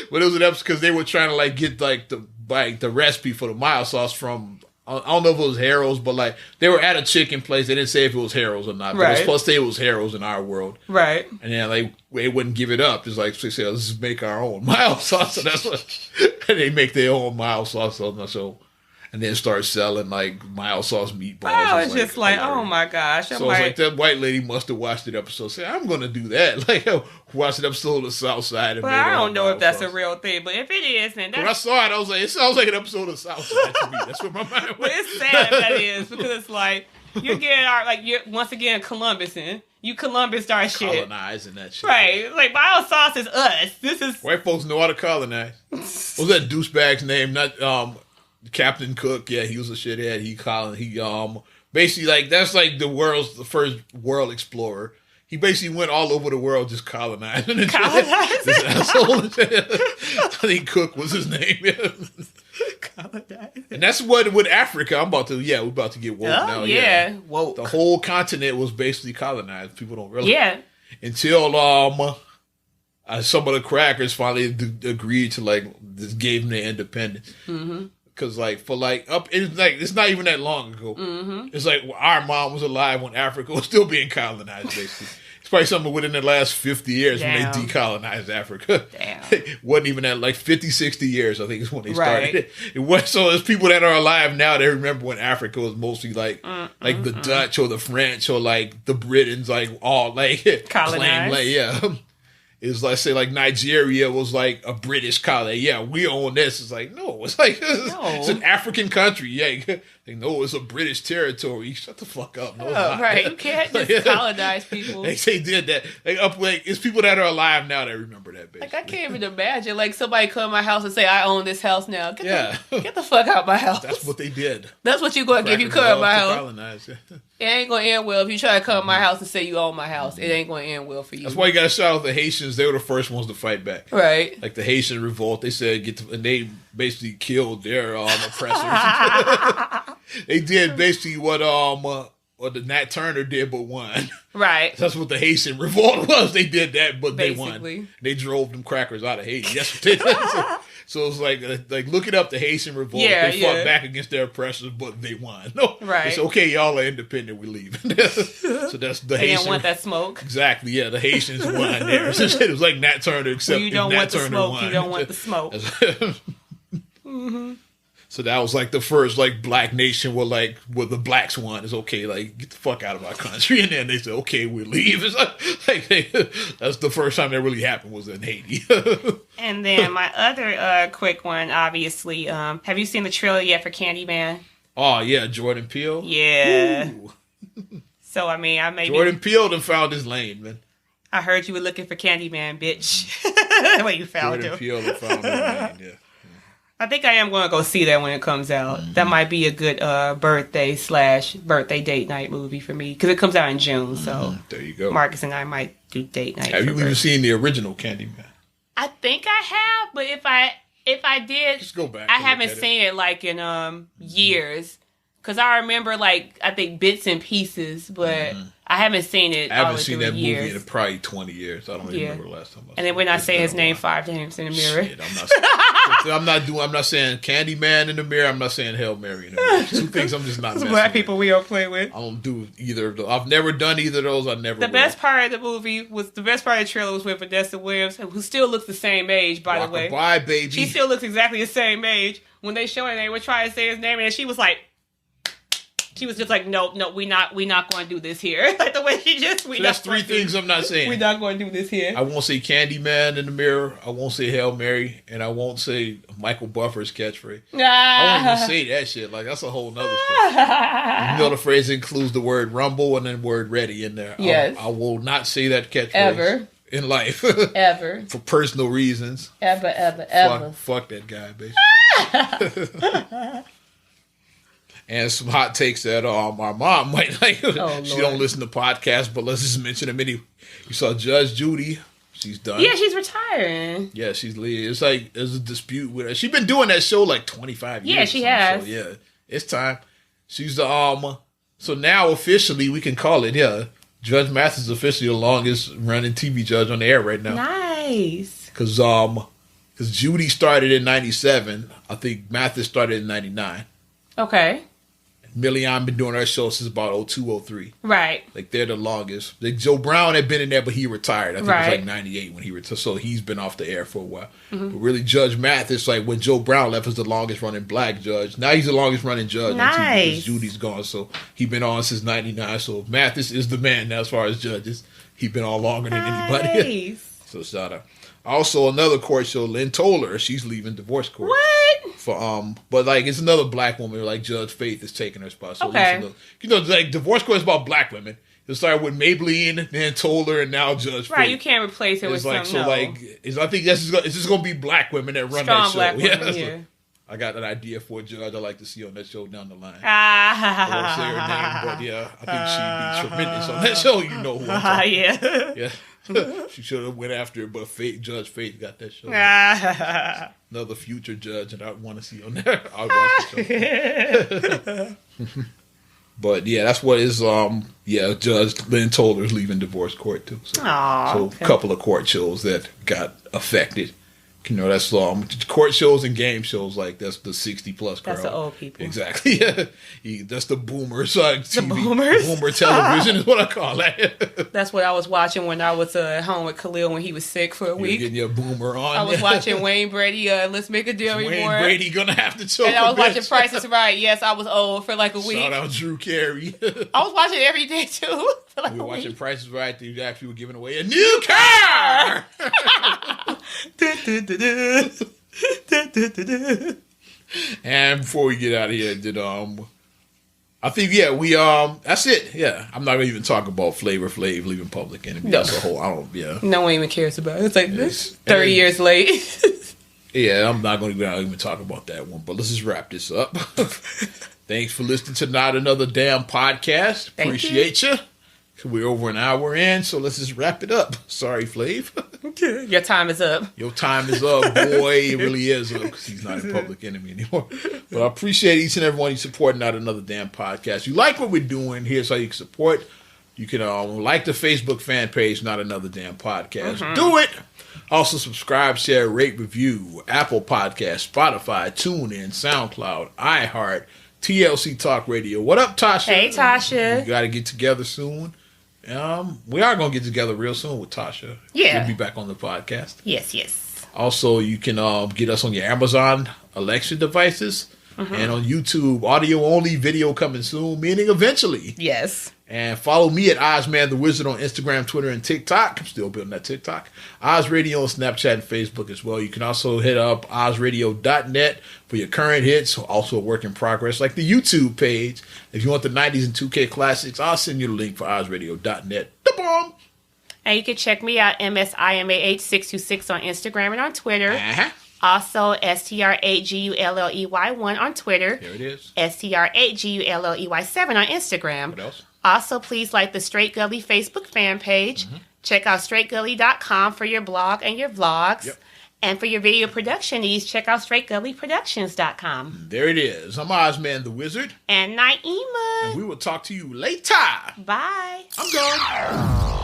But it was an episode because they were trying to like get like the recipe for the mild sauce from. I don't know if it was Harold's, but like they were at a chicken place. They didn't say if it was Harold's or not. But it was supposed to say it was Harold's in our world. Right. And then like they wouldn't give it up. It's like they said, let's just make our own mild sauce. So that's what and they make their own mild sauce on the show. And then start selling like mild sauce meatballs. I was just like, oh my gosh. So it's like that white lady must have watched the episode. Say, I'm going to do that. Like, watch an episode of Southside. But I don't know if that's a real thing. But if it is, then that's... When I saw it, I was like, it sounds like an episode of Southside to me. That's what my mind went. But it's sad that is because it's like you're getting you're once again Columbusing. You Columbus star shit. Colonizing that shit. Right. Like mild sauce is us. This is white folks know how to colonize. What was that douchebag's name? Not Captain Cook, yeah, he was a shithead. He basically like that's like the first world explorer. He basically went all over the world just colonizing. This asshole. I think Cook was his name. And that's what with Africa. we're about to get woke now. Yeah, woke. The whole continent was basically colonized. People don't realize. Yeah. Until some of the crackers finally agreed to like just gave them their independence. Mm-hmm. Cause like it's not even that long ago. Mm-hmm. It's like our mom was alive when Africa was still being colonized. Basically, it's probably something within the last 50 years when they decolonized Africa. Damn, it wasn't even that like 50, 60 years. I think is when they started. It was so. There's people that are alive now that remember when Africa was mostly like the Dutch or the French or like the Britons, like all like colonized. It's like say like Nigeria was like a British colony. Yeah, we own this. It's like no, it's like it's an African country. Yeah, no, it's a British territory. Shut the fuck up. No, right. You can't just colonize people. They did that. It's people that are alive now that remember that. Basically. Like I can't even imagine like somebody come to my house and say I own this house now. Get the fuck out my house. That's what they did. That's what you going to give you come to my house. Colonize, It ain't going to end well if you try to come to my house and say you own my house. It ain't going to end well for you. That's why you got to shout out the Haitians. They were the first ones to fight back. Right. Like the Haitian revolt. They said and they basically killed their oppressors. They did basically what the Nat Turner did, but won. Right. That's what the Haitian revolt was. They did that, but they won. They drove them crackers out of Haiti. That's what they did. So it's like look it up, the Haitian revolt. Yeah, they fought back against their oppressors, but they won. No, right. It's okay. Y'all are independent. We leave. So that's the Haitian. They didn't want that smoke. Exactly. Yeah, the Haitians won there. It was like Nat Turner, except you don't Nat want the Turner smoke. won. You don't want the smoke. Mm-hmm. So that was like the first like black nation where the blacks won. It's okay, like get the fuck out of our country, and then they said okay, we leave. It's like that's the first time that really happened was in Haiti. And then my other quick one, obviously, have you seen the trailer yet for Candyman? Oh yeah, Jordan Peele. Yeah. So I mean, Jordan Peele done found his lane, man. I heard you were looking for Candyman, bitch. Well, you found him. Jordan Peele done found his lane. Yeah. I think I am going to go see that when it comes out. Mm-hmm. That might be a good birthday date night movie for me because it comes out in June. So there you go. Marcus and I might do date night. Have you even seen the original Candyman? I think I have, but if I did, just go back. I haven't seen it like in years because I remember I think bits and pieces, but I haven't seen it. I haven't seen that movie in probably 20 years. I don't even remember the last time. And then when I say his name 5 times in the mirror, shit, I'm not saying Candyman in the mirror. I'm not saying Hail Mary in the mirror. Two things I'm just not. Messing black people we don't play with. I don't do either of those. I've never done either of those. I never. The best part of the movie was the trailer was with Vanessa Williams, who still looks the same age. By the way, bye baby. She still looks exactly the same age. When they showed her, they were trying to say his name, and she was like. She was just like, no, we're not going to do this here. Like the way she just. That's three things I'm not saying. We're not going to do this here. I won't say Candyman in the mirror. I won't say Hail Mary, and I won't say Michael Buffer's catchphrase. I won't even say that shit. Like that's a whole nother stuff. You know the phrase includes the word rumble and then word ready in there. Yes. I will not say that catchphrase ever in life. Ever for personal reasons. Ever. Fuck that guy, basically. And some hot takes that our mom might like. She don't listen to podcasts, but let's just mention them anyway. You saw Judge Judy. She's done. Yeah, she's retiring. Yeah, she's leaving. It's like there's a dispute with her. She's been doing that show like 25 years. Yeah, she has. So, yeah. It's time. She's the So now officially we can call it. Yeah, Judge Mathis is officially the longest running TV judge on the air right now. Nice. Because Judy started in 97. I think Mathis started in 99. Okay. Millian been doing her show since about 02, 03. Right. Like, they're the longest. Like, Joe Brown had been in there, but he retired. I think it was like 98 when he retired. So he's been off the air for a while. Mm-hmm. But really, Judge Mathis, like, when Joe Brown left, was the longest running black judge. Now he's the longest running judge on TV because Judy's gone. So he's been on since 99. So Mathis is the man now as far as judges. He's been on longer than anybody. So shout out. Also, another court show, Lynn Toler, she's leaving divorce court. What? For but like it's another black woman, like Judge Faith is taking her spot. So okay. Like divorce court is about black women. It started with Maybelline, then Toler, and now Judge Faith. Right, you can't replace it with like, something. So like, I think it's just gonna be black women that run strong that show. Black women, So I got an idea for a judge I'd like to see on that show down the line. I won't say her name, but yeah, I think she'd be tremendous on that show. You know who I'm talking about. Yeah. She should have went after it, but Judge Faith got that show. Another future judge, and I want to see on there. I'll watch the show. But yeah, that's what is. Judge Lynn Toler's leaving divorce court too. So, a couple of court shows that got affected. You know, that's court shows and game shows, like that's the 60+ crowd. That's the old people. Exactly. That's the boomers. TV. The boomers? Boomer television is what I call that. That's what I was watching when I was at home with Khalil when he was sick for a week. Getting your boomer on. I was watching Wayne Brady, Let's Make a Deal Anymore. Wayne Brady gonna have to choke. And I was watching Price is Right. Yes, I was old for like a week. Shout out Drew Carey. I was watching it every day too. Like we were watching Price is Right. They actually were giving away a new car. And before we get out of here, I think we that's it. Yeah, I'm not gonna even talk about Flavor Flav leaving Public Enemy. That's a whole no one even cares about it. It's like this 30 years late. Yeah, I'm not gonna even talk about that one. But let's just wrap this up. Thanks for listening to Not Another Damn Podcast. Appreciate you. We're over an hour in, so let's just wrap it up. Sorry, Flav. Your time is up. Your time is up, boy. It really is up because he's not a Public Enemy anymore. But I appreciate each and every one you support Not Another Damn Podcast. You like what we're doing, here's how you can support. You can like the Facebook fan page, Not Another Damn Podcast. Mm-hmm. Do it. Also subscribe, share, rate, review, Apple Podcasts, Spotify, TuneIn, SoundCloud, iHeart, TLC Talk Radio. What up, Tasha? Hey, Tasha. We got to get together soon. We are going to get together real soon with Tasha. Yeah. She'll be back on the podcast. Yes. Also, you can get us on your Amazon Alexa devices. Mm-hmm. And on YouTube, audio only, video coming soon, meaning eventually. Yes. And follow me at Ozman the Wizard on Instagram, Twitter, and TikTok. I'm still building that TikTok. Oz Radio on Snapchat and Facebook as well. You can also hit up ozradio.net for your current hits, also a work in progress, like the YouTube page. If you want the 90s and 2K classics, I'll send you the link for ozradio.net. The bomb! And you can check me out, MSIMAH626 on Instagram and on Twitter. Uh-huh. Also, STR8GULLEY1 on Twitter. There it is. STR8GULLEY7 on Instagram. What else? Also, please like the Straight Gully Facebook fan page. Mm-hmm. Check out straightgully.com for your blog and your vlogs. Yep. And for your video production needs, check out straightgullyproductions.com. There it is. I'm Ozman the Wizard. And Naima. And we will talk to you later. Bye. I'm gone.